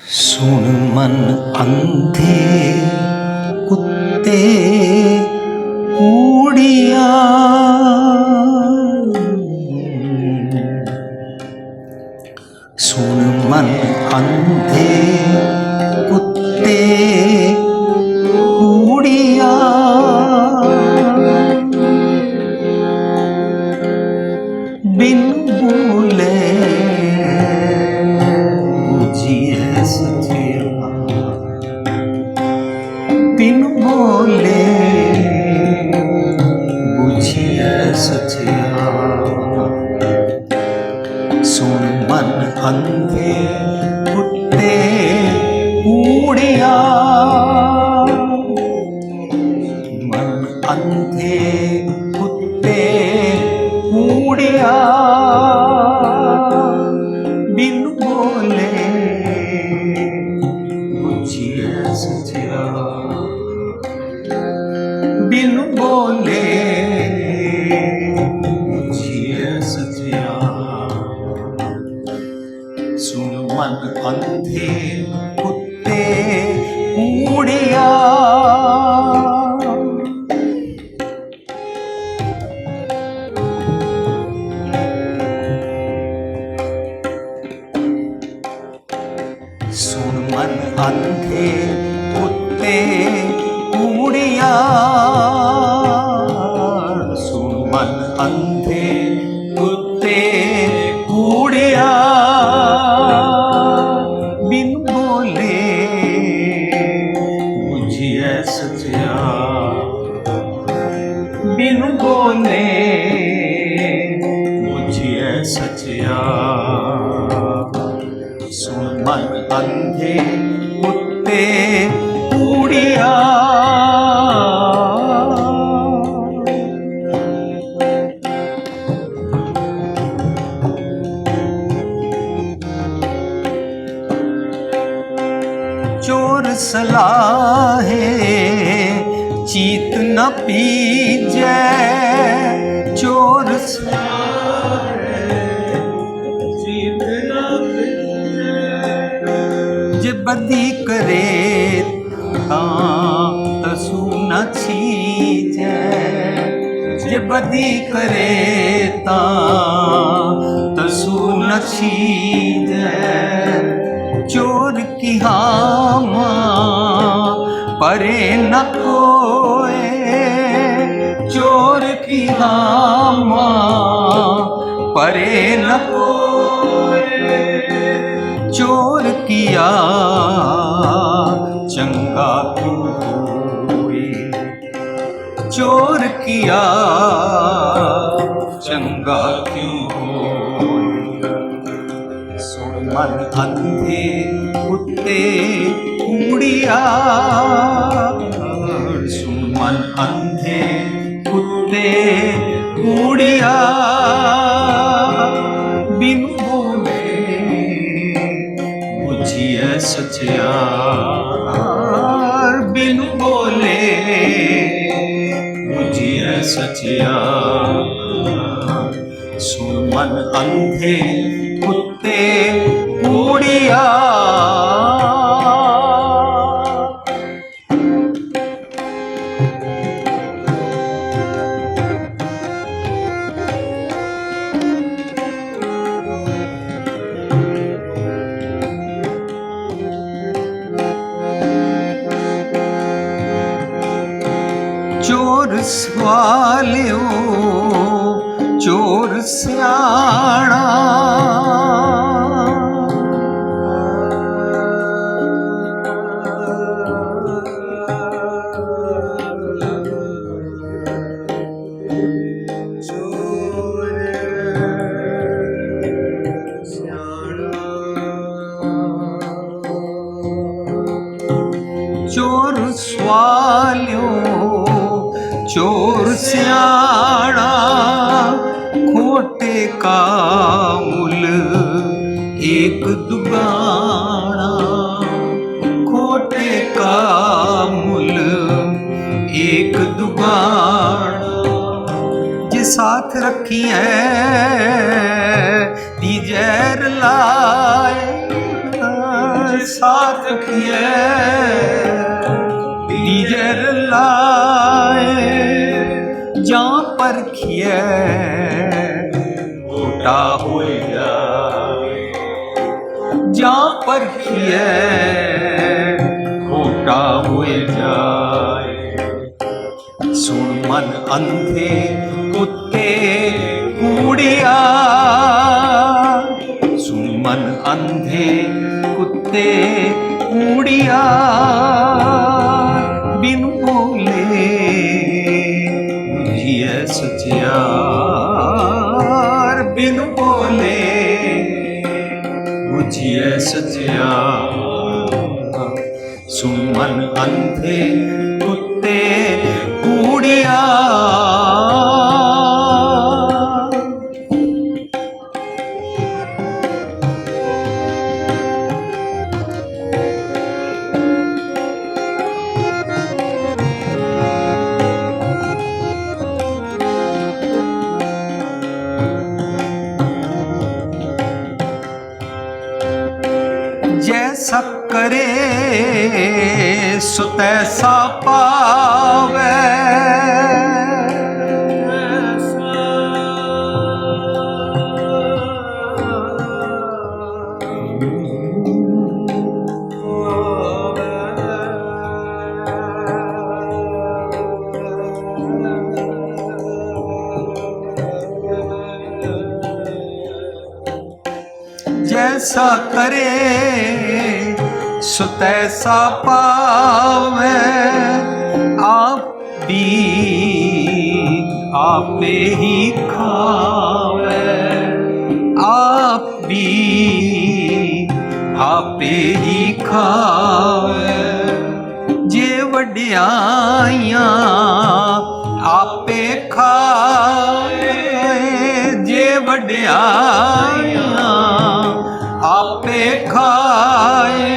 सुन मन अंधे कुत्ते कूड़िया, सुन मन अंधे कुत्ते कूड़िया, बिन बोले बुझिए सचिया, बिन बोले बुझिए सचिया। सुन मन अंधे कुत्ते कूड़िया, मन अंधे कुत्ते कूड़िया, बिन बोले बुझिए सचिया, बिन बोले बुझिए सचिया। सुन मन अंधे कुत्ते कूड़िया, सुन मन अंधे कुत्ते कूड़िया, सुन मन अंधे कुत्ते कूड़िया, बिन बोले बुझिए सचिया, बिन बोले बुझिए सचिया। सुन मन अंधे कुत्ते कूड़िया, चोर सलाहे चीत न पीजे, चोर चीत न पीजे, जे बदी करे तसू न छीजे, जे बदी करे तसू न छीजे। चोर की हामा परे न कोए, चोर की हामा परे न कोए, चोर किया चंगा क्यों होए, चोर किया चंगा क्यों होए। सुन मन अंधे कुत्ते कूड़िया, सुन मन अंधे कुत्ते कूड़िया, बिन बोले बुझिए सचिया, बिन बोले बुझिए सचिया। सुन मन अंधे कुत्ते कूड़िया, चोर सवालियो चोर स्याणा, चोर सवालियो चोर स्याणा, खोटे का मुल एक दुगाना, खोटे का मुल एक दुगाना। जे साथ रखी है ती जहर लाए, बरसात किए डीजर लाए जहाँ पर खिए घोटा हो जाए जहाँ पर खिए घोटा हो जाए। सुन मन अंधे कुत्ते कूड़िया सुन मन अंधे कुत्ते कूड़िया बिन बोले बुझिए सचियार बिन बोले बुझिए सचियार। सुन मन अंधे कुत्ते कूड़िया जैसा करे सो तैसा पावे जैसा करे सो तैसा पावे आप भी आपे ही खावे आप भी आपे ही खावे जे वड्याइयां आपे खावे जे वड्याइयां आपे खाए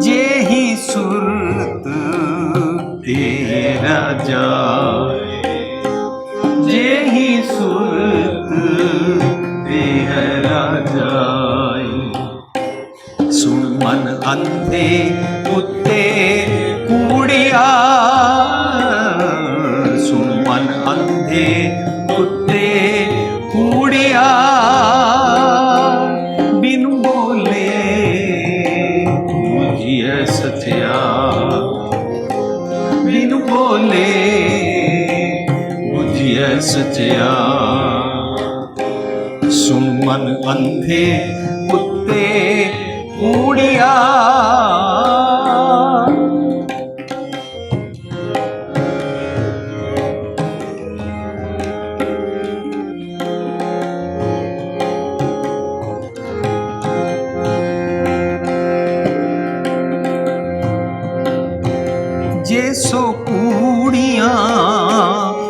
जे ही सुरत तेरा जाए जे ही सुरत तेरा जाए। सुन मन अंधे कुत्ते कूड़िया सुन मन अंधे कुत्ते कूड़िया बिन बोले बुझिए सचियार बिन बोले बुझिए सचियार। सुन मन अंधे कुत्ते कूड़िया जे सो कूड़िया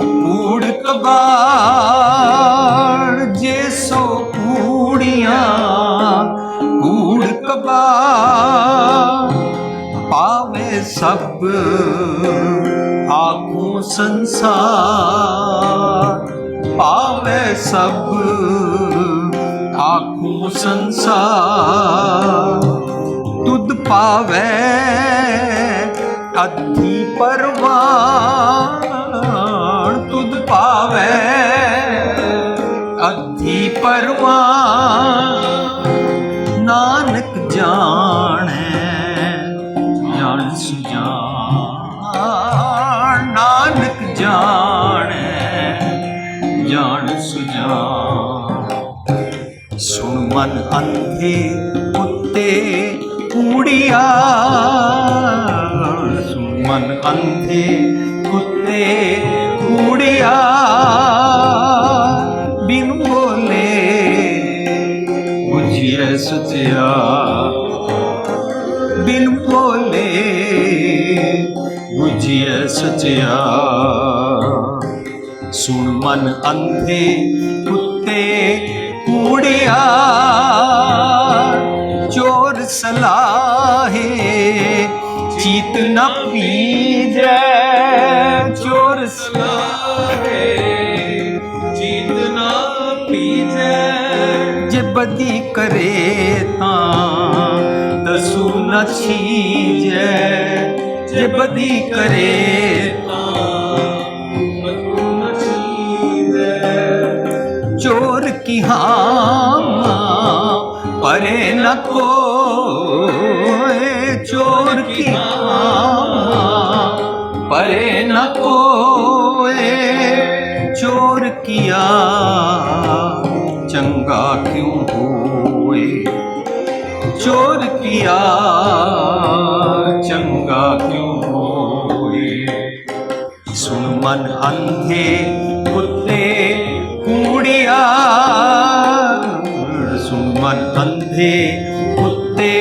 कूड़ कबाड़ जे सो कूड़िया कूड़ कबाड़ पावे सब आँखों संसार पावे सब आँखों संसार तुद पावे अद्धी परवान तुद पावे अद्धी परवान नानक जाने जान सुजान नानक जाने जान सुजान। सुन मन अंधे कुत्ते कूड़िया सुन मन अंधे कुत्ते कूड़िया बिन बोले बुझिए सचियार बिन बोले बुझिए सचियार। सुन मन अंधे कुत्ते कूड़िया चोर सलाहे चीत न पीजे चोर सलाहे चीत न पीजे जे बदी करे तां लसू न छीजै, जे बदी करे चोर की हाँ परे न कोय, चोर की हाँ परे न कोय, चोर किया चंगा क्यों होए, चोर किया चंगा क्यों होए। सुन मन अंधे कुत्ते कूड़िया, सुन मन अंधे कुत्ते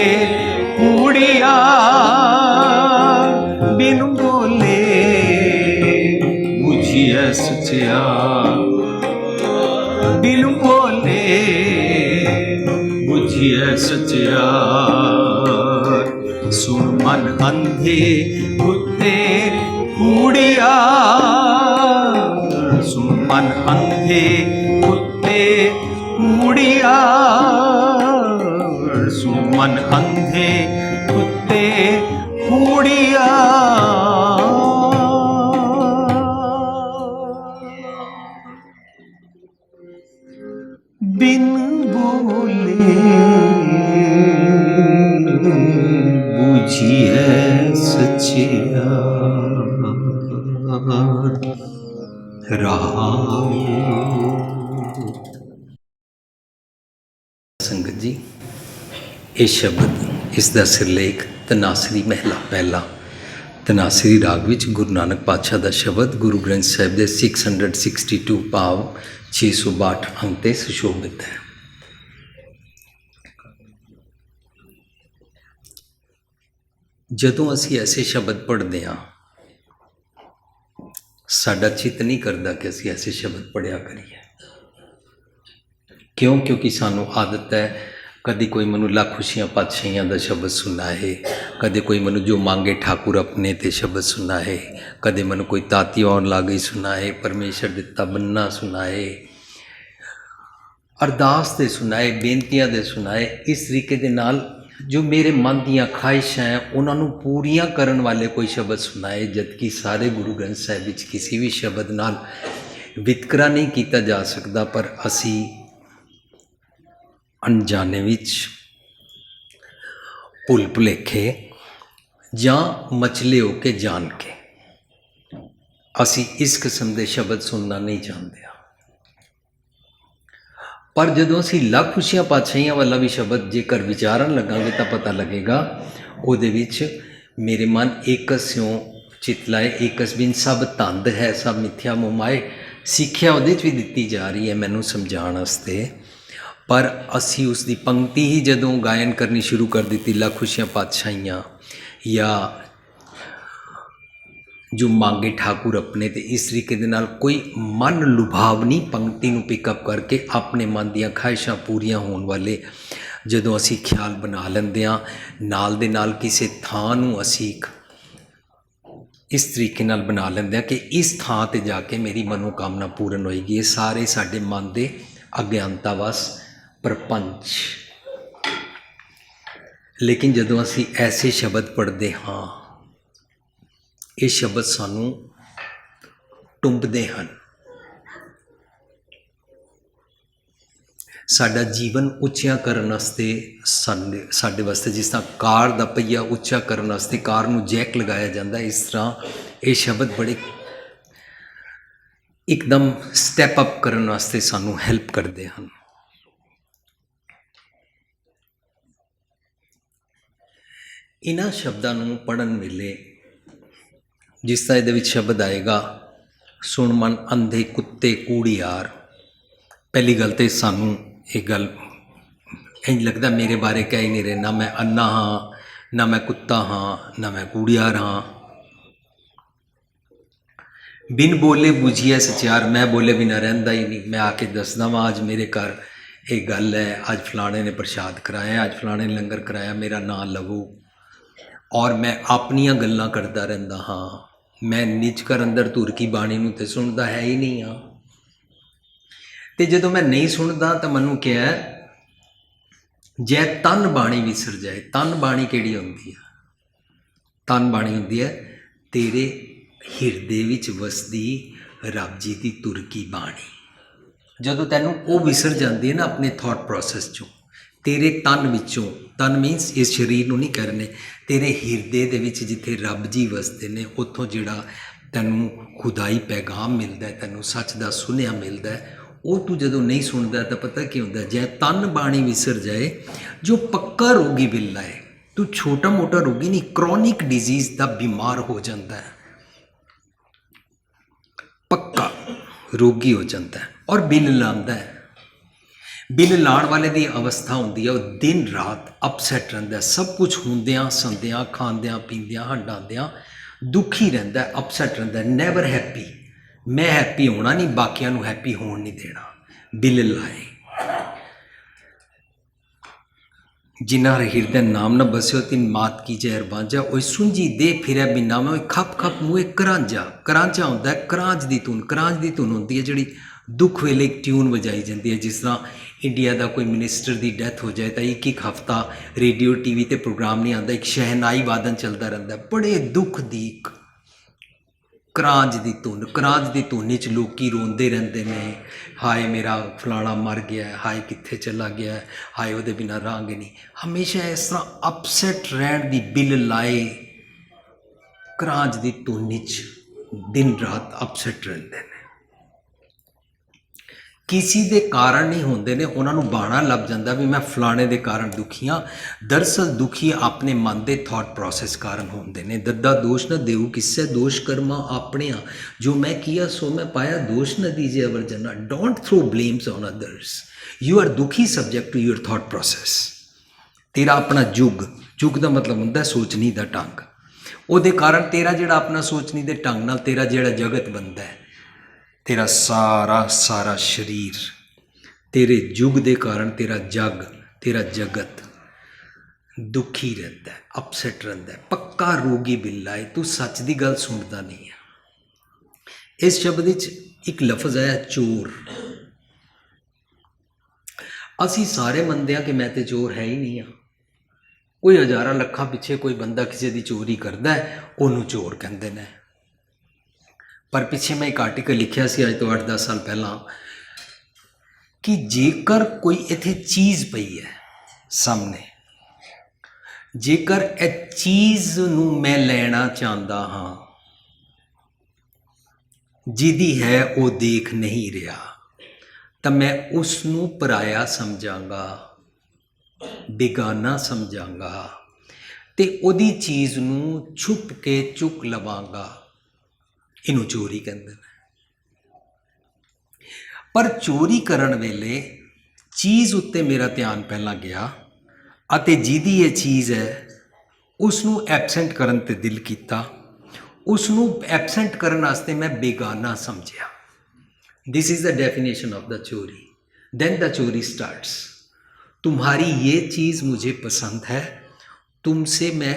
कूड़िया, बिन बोले बुझिए सचिया, बिन बोले बुझिए सचिया। सुन मन अंधे कुत्ते कूड़िया, सुन मन अंधे कुत्ते कूड़िया, सुन मन अंधे कुत्ते कूड़िया। बिन बोले बूझिए सचिया। संगत जी, ये शब्द इसका सिरलेख तनासरी महला पहला तनासरी राग विच गुरु नानक पातशाह का शब्द गुरु ग्रंथ साहिब के 662 भाव 662 अंक ते सुशोभित है। जदों असी ऐसे शब्द पढ़ते हाँ, साडा चित्त नहीं करता कि असी ऐसे शब्द पढ़िया करिए। क्यों? क्योंकि सानू आदत है, कभी कोई मैनू लख खुशियाँ पातशाहियां का शब्द सुना है, कभी कोई मैनू जो मांगे ठाकुर अपने ते शब्द सुना है, कभी मैनू कोई ताती आउण लग गई सुना है, परमेश्वर दिता बन्ना सुना है, अरदास ते सुना है, बेनतियां दे सुना है। इस तरीके दे नाल जो मेरे मन दियाँ ख्वाहिशां हैं उन्होंने पूरियां करन वाले कोई शब्द सुनाए, जबकि सारे गुरु ग्रंथ साहिब विच किसी भी शब्द नाल वितकरा नहीं किया जा सकता, पर असी अनजाने विच भुल भुलेखे जां मचले हो के जान के असी इस किस्म के शब्द सुनना नहीं चाहते। पर जदों असी लख खुशियां पातशाहियां वाला भी शब्द जेकर विचारन लगांगे तो पता लगेगा, उहदे विच मेरे मन एकस्यों चितलाए एकस बिन सब धंध है सब मिथ्या मोमाए, सिक्ख्या उहदे च भी दिती जा रही है मैनू समझाउण वास्ते। पर असी उसकी पंक्ति ही जदों गायन करनी शुरू कर दी, लख खुशियां पातशाहियां या जो मांगे ठाकुर अपने, ते इस तरीके दे नाल कोई मन लुभावनी पंक्ति नूं पिकअप करके अपने मन दियां ख्वाहिशां पूरियां होने वाले जदों असी ख्याल बना लैंदे हां, नाल दे नाल किसी थां नूं असी इस तरीके नाल बना लैंदे हां कि इस थां ते जाके मेरी मनोकामना पूर्ण होएगी। ये सारे साडे मन दे अज्ञानतावश प्रपंच। लेकिन जदों असी ऐसे शब्द पढ़ते हाँ, ये शब्द सानू टुंबदे हैं, साडा जीवन उच्चा करने वास्ते साडे वास्ते जिस तरह कार दा पहिया उच्चा करने वास्ते कार नूं जैक लगाया जाता है, इस तरह ये शब्द बड़े एकदम स्टैप अप करने वास्ते सानू हैल्प करते हैं। इन्हां शब्दां नूं पढ़न वेले जिस तरह ये शब्द आएगा, सुन मन अंधे कुत्ते कूड़ियार, पहली गल तो सानू एक गल इंज लगता मेरे बारे कह ही नहीं रहे, ना मैं अन्ना हाँ, ना मैं कुत्ता हाँ, ना मैं कूड़ियार हाँ। बिन बोले बुझिए सचियार, मैं बोले बिना रहिंदा ही नहीं। मैं आके दसदा वां अज मेरे घर एक गल है, अज फलाने ने प्रसाद कराया, अज फलाने ने लंगर कराया, मेरा नाम लवो, और मैं अपनियां गल्लां करता रहिंदा हाँ। मैं निज कर अंदर धुर की बाणी नूं ते सुनता है ही नहीं हाँ। तो जदों मैं नहीं सुनता तो मैनू क्या है, जै तन बाणी विसर जाए, तन बाणी किहड़ी हुंदी है? तन बाणी हुंदी है तेरे हिरदे विच वसदी रब जी की तुर की बाणी। जदों तैनूं वो विसर जाती है ना अपने थॉट प्रोसैस चों, तेरे तन विचों, तन मीनस इस शरीर नूं नहीं करने, तेरे हिरदे दे विच जिथे रब जी वसदे ने उत्थों जिहड़ा तैनूं खुदाई पैगाम मिलता है, तैनूं सच दा सुनिया मिलता है, वो तू जदों नहीं सुनता तो पता की होंदा, जै तन बाणी विसर जाए जो पक्का रोगी बिल्ला है, तू छोटा मोटा रोगी नहीं, क्रॉनिक डिजीज़ का बीमार हो जाता है, पक्का रोगी हो जाता है और बिल लाता है। बिल लाण वाले की अवस्था होंदी है वो दिन रात अपसैट रहिंदा है, सब कुछ होंदियां संदियां खांदियां पींदियां हंडांदियां दुखी रहिंदा है, अपसैट रहिंदा है, नैवर हैप्पी। मैं हैप्पी होना नहीं, बाकियां नूं हैप्पी होण नहीं देना। बिल लाए जिन्ना हिरदे नाम न बस्यो तिन मात की जहर बांझा, ओए सुंझी दे फिरै बिना में, ओए खप खप मुँहे करांजा। करांजा होंदा है करांज दी धुन, करांज दी धुन होंदी है जिहड़ी दुख वेले एक ट्यून बजाई जाती है। जिस तरह इंडिया का कोई मिनिस्टर की डैथ हो जाए तो एक हफ्ता रेडियो टीवी ते प्रोग्राम नहीं आता, एक शहनाई वादन चलता रहता है, बड़े दुख दी करांज दी धुन। करांज दी धुन च लोग रोंदे रहंदे ने, हाय मेरा फलाना मर गया है, हाय कित्थे चला गया है, हाय उहदे बिना रहांगे नहीं। हमेशा इस तरह अपसैट रहण दी बिल लाए करांज दी धुन च दिन रात अपसैट रहंदे ने। किसी दे कारण नहीं होंदे ने, उन्होंने बहाना लग जाता भी मैं फलाने दे कारण दुखी हाँ, दरअसल दुखी अपने मन के थॉट प्रोसैस कारण होंदे ने। दद्दा दोष न देऊ किससे, दोष कर्मा अपने आ, जो मैं किया सो मैं पाया, दोष न दीजिए अवर जना। Don't throw blames on others, you are दुखी subject to your thought process. तेरा अपना जुग, जुग का मतलब होंदा सोचनी का ढंग, उहदे कारण तेरा जिहड़ा अपना सोचनी के ढंग नाल तेरा जिहड़ा जगत बनता है, तेरा सारा सारा शरीर, तेरे युग के कारण तेरा जग, तेरा जगत दुखी रहता है, अपसैट रहता है, पक्का रोगी बिल्ला है, तू सच की गल सुनता नहीं है। इस शब्द एक लफज आया चोर। असी सारे मनते हैं कि मैं तो चोर है ही नहीं हाँ, कोई हज़ारां लखां पिछे कोई बंदा किसी की चोरी करता है उन्होंने चोर कहते हैं। पर पिछे मैं एक आर्टिकल लिखा सी अज तो 8-10 साल पहला कि जेकर कोई इत्थे चीज़ पई है सामने, जेकर ए चीज़ नूं मैं लेना चाहता हाँ, जिहदी है वो देख नहीं रहा, तो मैं उसनूं पराया समझांगा, बेगाना समझांगा, ते ओदी चीज़ नूं छुप के चुक लवांगा। इनू चोरी कहते हैं। पर चोरी करन वेले चीज़ उत्ते मेरा ध्यान पहला गया अते जिहदी ये चीज़ है उसनू एबसेंट करन ते दिल किया, उसनू एबसेंट करन वास्ते मैं बेगाना समझिया। This is the definition of the चोरी। देन द चोरी स्टार्ट्स। तुम्हारी ये चीज़ मुझे पसंद है, तुमसे मैं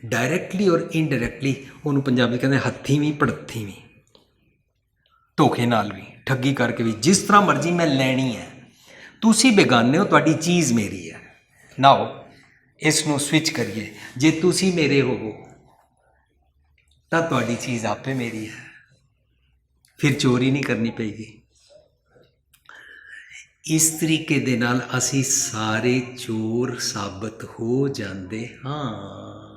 डायरैक्टली और इनडायरैक्टली, उन्होंने पंजाबी कहते हत्थी भी पड़त्थी भी, धोखे नाल भी, ठगी करके भी, जिस तरह मर्जी मैं लैनी है। तुसी बेगाने हो, तुहाडी चीज़ मेरी है। नाओ इसनूं स्विच करिए, जे तुसी मेरे होवो तां तुहाडी चीज़ आपे मेरी है, फिर चोरी नहीं करनी पेगी। इस तरीके दे नाल असी सारे चोर साबित हो जाते हाँ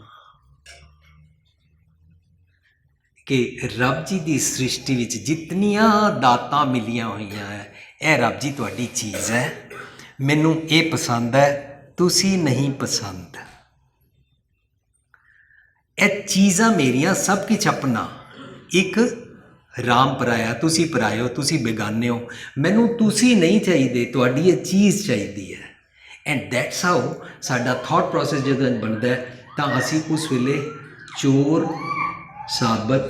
कि रब जी की सृष्टि विच जितनियां दातां मिलियां हुईयां है, यह रब जी तुहाडी चीज़ है, मैनू ये पसंद है, तुसी नहीं पसंद। ये चीज़ां मेरियां, सब कुछ अपना। एक राम पराया, तुसी पराए हो, तुसी बेगाने हो, मैनू तुसी नहीं चाहिए, तुहाडी ये चीज़ चाहिए है। एंड दैट्स हाउ साडा थॉट प्रोसैस जो बनता है, तो असी उस वेले चोर साबित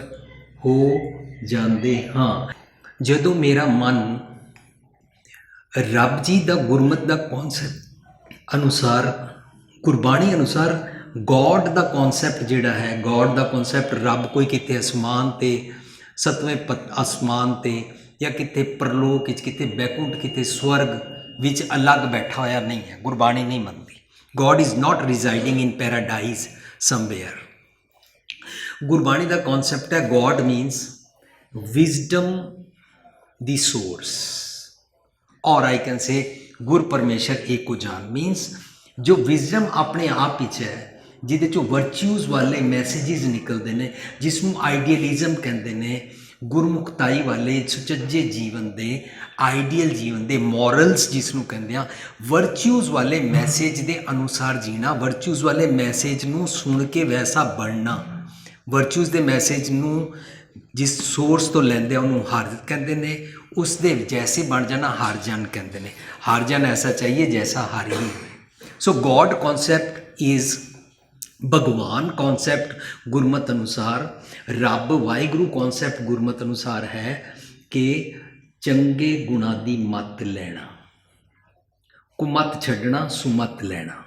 हो जाते हाँ। जदों मेरा मन रब जी का गुरमत का कॉन्सैप्ट अनुसार, गुरबाणी अनुसार गॉड का कॉन्सैप्ट जिहड़ा है, गॉड का कॉन्सैप्ट रब कोई किते आसमान ते सतवें आसमान ते या किते परलोक किते बैकुंठ किते स्वर्ग विच अलग बैठा होया नहीं है, गुरबाणी नहीं मनती। God is not residing in paradise somewhere. Gurbani the concept ਹੈ God means wisdom the source, or I can say ਗੁਰ ਪਰਮੇਸ਼ਰ ਏਕੋ ਜਾਨ means ਜੋ ਵਿਜ਼ਡਮ ਆਪਣੇ ਆਪ ਵਿੱਚ ਹੈ, ਜਿਹਦੇ ਚੋਂ ਵਰਚੂਜ਼ ਵਾਲੇ ਮੈਸੇजेस ਨਿਕਲਦੇ ਨੇ, ਜਿਸ ਨੂੰ ਆਈਡੀਅਲਿਜ਼ਮ ਕਹਿੰਦੇ ਨੇ, ਗੁਰਮੁਖਤਾਈ ਵਾਲੇ ਸੁਚੱਜੇ ਜੀਵਨ ਦੇ, ਆਈਡੀਅਲ ਜੀਵਨ ਦੇ, ਮੋਰਲਸ ਜਿਸ ਨੂੰ ਕਹਿੰਦੇ ਆ, ਵਰਚੂਜ਼ ਵਾਲੇ ਮੈਸੇਜ ਦੇ ਅਨੁਸਾਰ ਜੀਣਾ, ਵਰਚੂਜ਼ ਵਾਲੇ ਮੈਸੇਜ ਨੂੰ ਸੁਣ ਕੇ ਵੈਸਾ ਬਣਨਾ, ਵਰਚੂਜ਼ ਦੇ ਮੈਸੇਜ ਨੂੰ ਜਿਸ ਸੋਰਸ ਤੋਂ ਲੈਂਦੇ ਆ ਉਹਨੂੰ ਹਰ ਕਹਿੰਦੇ ਨੇ, ਉਸ ਦੇ ਜੈਸੇ ਬਣ ਜਾਣਾ ਹਰ ਜਨ ਕਹਿੰਦੇ ਨੇ। ਹਰ ਜਨ ਐਸਾ ਚਾਹੀਏ ਜੈਸਾ ਹਰ ਹੀ ਹੋਵੇ। ਸੋ ਗॉड ਕॉन्सेप्ट इज़ भगवान कॉन्सेप्ट गुरमत अनुसार, रब वाहिगुरु कॉन्सेप्ट गुरमत अनुसार है कि चंगे गुणा दी मत लेना, कुमत छड्डना सुमत लेना।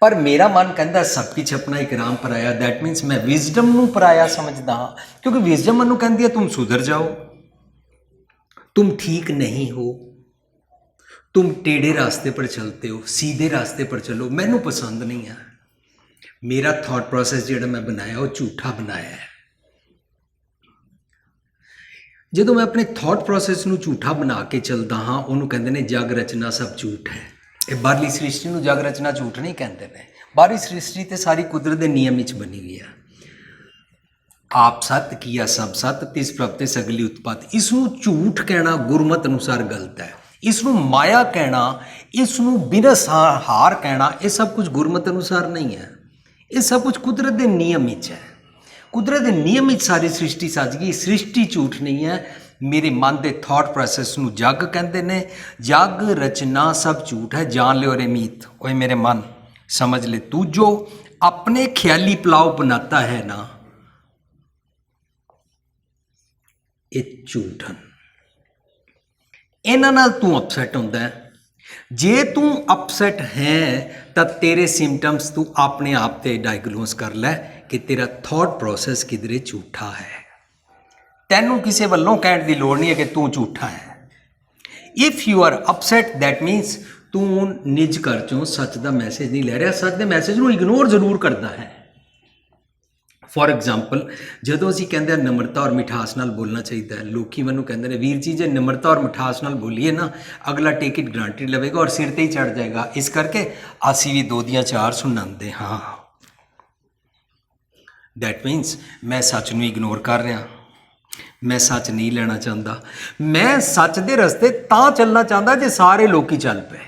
पर मेरा मन कहता सब कुछ अपना एक राम पराया, दैट मीनस मैं विजडम नूं पराया समझदा हाँ, क्योंकि विजडम मैनूं कहती है तुम सुधर जाओ, तुम ठीक नहीं हो, तुम टेढ़े रास्ते पर चलते हो, सीधे रास्ते पर चलो। मैनूं पसंद नहीं है। मेरा थॉट प्रोसैस जिहड़ा मैं बनाया वो झूठा बनाया है। ਜਦੋਂ मैं अपने थॉट प्रोसैस ਨੂੰ ਝੂਠਾ ਬਣਾ ਕੇ ਚੱਲਦਾ ਹਾਂ, ਉਹਨੂੰ ਕਹਿੰਦੇ ਨੇ ਜਗ ਰਚਨਾ ਸਭ ਝੂਠ ਹੈ। ਇਹ ਬਾਹਰਲੀ ਸ੍ਰਿਸ਼ਟੀ ਨੂੰ ਜਗ ਰਚਨਾ ਝੂਠ ਨਹੀਂ ਕਹਿੰਦੇ ਨੇ। ਬਾਹਰੀ ਸ੍ਰਿਸ਼ਟੀ ਤੇ ਸਾਰੀ ਕੁਦਰਤ ਦੇ ਨਿਯਮ ਵਿੱਚ ਬਣੀ ਹੋਈ ਹੈ। ਆਪ ਸਤ ਕੀਆ ਸਭ ਸਤ, ਤਿਸ ਪ੍ਰਭ ਤੇ ਸਗਲੀ ਉਤਪਤ। ਇਸ ਨੂੰ ਝੂਠ ਕਹਿਣਾ ਗੁਰਮਤ ਅਨੁਸਾਰ ਗਲਤ ਹੈ। ਇਸ ਨੂੰ ਮਾਇਆ ਕਹਿਣਾ, ਇਸ ਨੂੰ ਬਿਨਸ ਹਾਰ ਕਹਿਣਾ, ਇਹ ਸਭ ਕੁਝ ਗੁਰਮਤ ਅਨੁਸਾਰ ਨਹੀਂ ਹੈ। ਇਹ ਸਭ ਕੁਝ ਕੁਦਰਤ ਦੇ ਨਿਯਮ ਵਿੱਚ ਹੈ। ਕੁਦਰਤ ਦੇ ਨਿਯਮ ਵਿੱਚ ਸਾਰੀ ਸ੍ਰਿਸ਼ਟੀ ਸੱਜ ਗਈ। ਸ੍ਰਿਸ਼ਟੀ ਝੂਠ ਨਹੀਂ ਹੈ। ਮੇਰੇ ਮਨ ਦੇ ਥਾਟ ਪ੍ਰੋਸੈਸ ਨੂੰ ਜਗ ਕਹਿੰਦੇ ਨੇ। ਜਗ ਰਚਨਾ ਸਭ ਝੂਠ ਹੈ। ਜਾਣ ਲਿਓ ਰੇ ਮੀਤ, ਓਏ ਮੇਰੇ ਮਨ ਸਮਝ ਲੈ, ਤੂੰ ਜੋ ਆਪਣੇ ਖਿਆਲੀ ਪਲਾਓ ਬਣਾਤਾ ਹੈ ਨਾ, ਇਹ ਝੂਠ ਹਨ। ਇਹਨਾਂ ਨਾਲ ਤੂੰ ਅਪਸੈਟ ਹੁੰਦਾ ਹੈ। ਜੇ ਤੂੰ ਅਪਸੈਟ ਹੈ ਤਾਂ ਤੇਰੇ ਸਿੰਪਟਮਸ ਤੂੰ ਆਪਣੇ ਆਪ ਤੇ ਡਾਇਗਨੋਸ ਕਰ ਲੈ ਕਿ ਤੇਰਾ ਥਾਟ ਪ੍ਰੋਸੈਸ ਕਿਧਰੇ ਝੂਠਾ ਹੈ। ਤੈਨੂੰ ਕਿਸੇ ਵੱਲੋਂ ਕਹਿਣ ਦੀ ਲੋੜ ਨਹੀਂ ਹੈ ਕਿ ਤੂੰ ਝੂਠਾ ਹੈ। If you are upset that means ਤੂੰ ਨਿੱਜ ਘਰ ਚੋਂ ਸੱਚ ਦਾ ਮੈਸੇਜ ਨਹੀਂ ਲੈ ਰਿਹਾ, ਸੱਚ ਦੇ ਮੈਸੇਜ ਨੂੰ ਇਗਨੋਰ ਜ਼ਰੂਰ ਕਰਦਾ ਹੈ। ਫੋਰ ਐਗਜ਼ਾਮਪਲ, ਜਦੋਂ ਅਸੀਂ ਕਹਿੰਦੇ ਹਾਂ ਨਿਮਰਤਾ ਔਰ ਮਿਠਾਸ ਨਾਲ ਬੋਲਣਾ ਚਾਹੀਦਾ ਹੈ, ਲੋਕੀ ਮੈਨੂੰ ਕਹਿੰਦੇ ਨੇ ਵੀਰ ਜੀ ਜੇ ਨਿਮਰਤਾ ਔਰ ਮਿਠਾਸ ਨਾਲ ਬੋਲੀਏ ਨਾ, ਅਗਲਾ ਟੇਕ ਇਟ ਗ੍ਰਾਂਟਿਡ ਲਵੇਗਾ ਔਰ ਸਿਰ ਤੇ ਹੀ ਚੜ ਜਾਏਗਾ। ਇਸ ਕਰਕੇ ਅਸੀਂ ਵੀ ਦੋ ਦੀਆਂ ਚਾਰ ਸੁਣਾਉਂਦੇ ਹਾਂ। ਦੈਟ ਮੀਨਸ ਮੈਂ ਸੱਚ ਨੂੰ ਇਗਨੋਰ ਕਰ ਰਿਹਾ, ਮੈਂ ਸੱਚ ਨਹੀਂ ਲੈਣਾ ਚਾਹੁੰਦਾ। ਮੈਂ ਸੱਚ ਦੇ ਰਸਤੇ ਤਾਂ ਚੱਲਣਾ ਚਾਹੁੰਦਾ ਜੇ ਸਾਰੇ ਲੋਕੀ ਚੱਲ ਪਏ।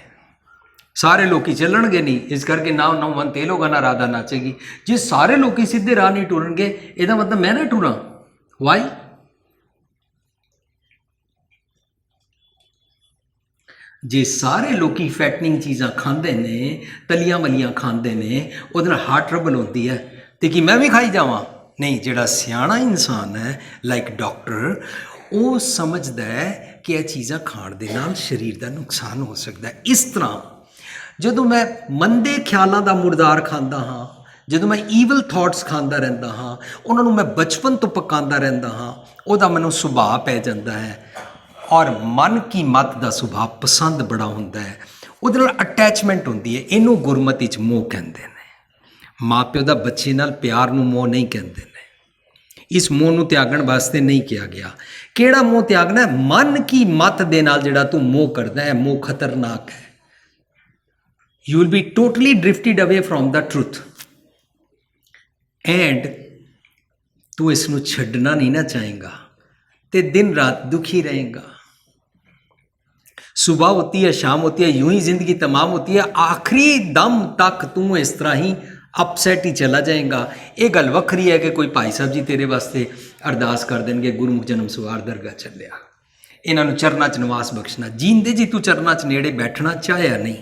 ਸਾਰੇ ਲੋਕੀ ਚੱਲਣਗੇ ਨਹੀਂ, ਇਸ ਕਰਕੇ ਨਾ ਮਨ ਤੇ ਲੋਗਾ ਨਾ ਰਾਧਾ ਨਾਚੇਗੀ। ਜੇ ਸਾਰੇ ਲੋਕੀ ਸਿੱਧੇ ਰਾਹ ਨਹੀਂ ਟੁਰਨਗੇ, ਇਹਦਾ ਮਤਲਬ ਮੈਂ ਨਾ ਟੁਰਾਂ। ਵਾਈ? ਜੇ ਸਾਰੇ ਲੋਕੀ ਫੈਟਨਿੰਗ ਚੀਜ਼ਾਂ ਖਾਂਦੇ ਨੇ, ਤਲੀਆਂ ਮਲੀਆਂ ਖਾਂਦੇ ਨੇ, ਉਹਦੇ ਨਾਲ ਹਾਰਟ ਟਰਬਲ ਹੁੰਦੀ ਹੈ, ਤੇ ਕੀ ਮੈਂ ਵੀ ਖਾਈ ਜਾਵਾਂ? ਨਹੀਂ। ਜਿਹੜਾ ਸਿਆਣਾ ਇਨਸਾਨ ਹੈ ਲਾਈਕ ਡਾਕਟਰ, ਉਹ ਸਮਝਦਾ ਹੈ ਕਿ ਇਹ ਚੀਜ਼ਾਂ ਖਾਣ ਦੇ ਨਾਲ ਸਰੀਰ ਦਾ ਨੁਕਸਾਨ ਹੋ ਸਕਦਾ ਹੈ। ਇਸ ਤਰ੍ਹਾਂ ਜਦੋਂ ਮੈਂ ਮੰਦੇ ਖਿਆਲਾਂ ਦਾ ਮੁਰਦਾਰ ਖਾਂਦਾ ਹਾਂ, ਜਦੋਂ ਮੈਂ ਈਵਲ ਥਾਟਸ ਖਾਂਦਾ ਰਹਿੰਦਾ ਹਾਂ, ਉਹਨਾਂ ਨੂੰ ਮੈਂ ਬਚਪਨ ਤੋਂ ਪਕਾਉਂਦਾ ਰਹਿੰਦਾ ਹਾਂ, ਉਹਦਾ ਮੈਨੂੰ ਸੁਭਾਅ ਪੈ ਜਾਂਦਾ ਹੈ। ਔਰ ਮਨ ਕੀ ਮਤ ਦਾ ਸੁਭਾਅ ਪਸੰਦ ਬੜਾ ਹੁੰਦਾ ਹੈ, ਉਹਦੇ ਨਾਲ ਅਟੈਚਮੈਂਟ ਹੁੰਦੀ ਹੈ। ਇਹਨੂੰ ਗੁਰਮਤਿ 'ਚ ਮੋਹ ਕਹਿੰਦੇ ਨੇ। ਮਾਂ ਪਿਓ ਦਾ ਬੱਚੇ ਨਾਲ ਪਿਆਰ ਨੂੰ ਮੋਹ ਨਹੀਂ ਕਹਿੰਦੇ ਨੇ। ਇਸ ਮੋਹ ਨੂੰ ਤਿਆਗਣ ਵਾਸਤੇ ਨਹੀਂ ਕਿਹਾ ਗਿਆ। ਕਿਹੜਾ ਮੋਹ ਤਿਆਗਣਾ? ਮਨ ਕੀ ਮਤ ਦੇ ਨਾਲ ਜਿਹੜਾ ਤੂੰ ਮੋਹ ਕਰਦਾ ਹੈ, ਮੋਹ ਖਤਰਨਾਕ ਹੈ। You will be totally drifted away from the truth and तू इसनों छड्डना नहीं ना चाहेगा ते दिन रात दुखी रहेगा। सुबह होती है, शाम होती है, यूं ही जिंदगी तमाम होती है। आखिरी दम तक तू इस तरह ही अपसैट ही चला जाएगा। ये गल वखरी है कि कोई भाई साहब जी तेरे वास्ते अरदास कर देंगे, गुरमुख जन्म सवार दरगाह चलिया, इन्होंने चरना च निवास बख्शना। जींदे जी तू चरना च नेड़े बैठना चाहया नहीं।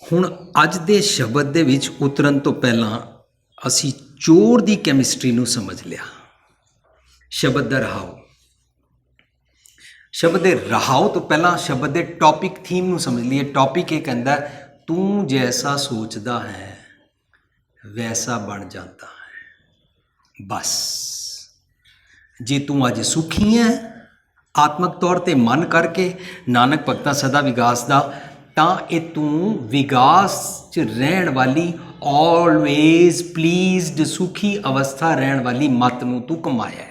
ਹੁਣ ਅੱਜ ਦੇ ਸ਼ਬਦ ਦੇ ਵਿੱਚ ਉਤਰਨ ਤੋਂ ਪਹਿਲਾਂ ਅਸੀਂ ਚੋਰ ਦੀ ਕੈਮਿਸਟਰੀ ਨੂੰ ਸਮਝ ਲਿਆ। ਸ਼ਬਦ ਦਾ ਰਹਾਉ, ਸ਼ਬਦ ਦੇ ਰਹਾਉ ਤੋਂ ਪਹਿਲਾਂ ਸ਼ਬਦ ਦੇ ਟੌਪਿਕ ਥੀਮ ਨੂੰ ਸਮਝ ਲਈਏ। ਟੌਪਿਕ ਇਹ ਕਹਿੰਦਾ ਤੂੰ ਜੈਸਾ ਸੋਚਦਾ ਹੈ ਵੈਸਾ ਬਣ ਜਾਂਦਾ ਹੈ। ਬਸ ਜੇ ਤੂੰ ਅੱਜ ਸੁਖੀ ਹੈ ਆਤਮਕ ਤੌਰ ਤੇ ਮਨ ਕਰਕੇ ਨਾਨਕ ਭਗਤਾਂ ਸਦਾ ਵਿਗਾਸ ਦਾ, ਤਾਂ ਇਹ ਤੂੰ ਵਿਗਾਸ 'ਚ ਰਹਿਣ ਵਾਲੀ ਆਲਵੇਜ਼ ਪਲੀਜ਼ਡ ਸੁਖੀ ਅਵਸਥਾ ਰਹਿਣ ਵਾਲੀ ਮਤ ਨੂੰ ਤੂੰ ਕਮਾਇਆ ਹੈ।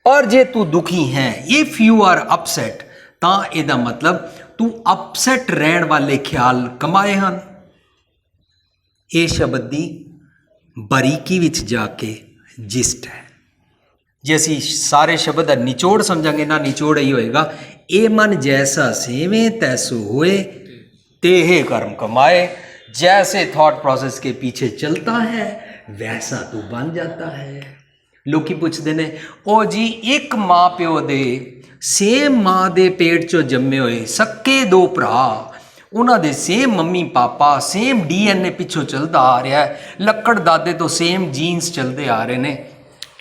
ਪਰ ਜੇ ਤੂੰ ਦੁਖੀ ਹੈ, ਇਫ ਯੂ ਆਰ ਅਪਸੈਟ, ਤਾਂ ਇਹਦਾ ਮਤਲਬ ਤੂੰ ਅਪਸੈਟ ਰਹਿਣ ਵਾਲੇ ਖਿਆਲ ਕਮਾਏ ਹਨ। ਇਹ ਸ਼ਬਦ ਦੀ ਬਾਰੀਕੀ ਵਿੱਚ ਜਾ ਕੇ ਜਿਸਟ ਹੈ। ਜੇ ਅਸੀਂ ਸਾਰੇ ਸ਼ਬਦ ਦਾ ਨਿਚੋੜ ਸਮਝਾਂਗੇ ਨਾ, ਨਿਚੋੜ ਹੀ ਹੋਏਗਾ, ਇਹ ਮਨ ਜੈਸਾ सेवे तैसो होए, तेहे कर्म कमाए, जैसे थॉट प्रोसेस के पीछे चलता है वैसा तू बन जाता है। लोग पुछते ने, ओ जी एक माँ प्यो दे सेम माँ दे पेट चो जम्मे हुए सक्के दो भरा, उन्हों दे same mummy papa same DNA पिछों चलता आ रहा है, लक्कड़ दादे तो सेम जीन्स चलते आ रहे हैं,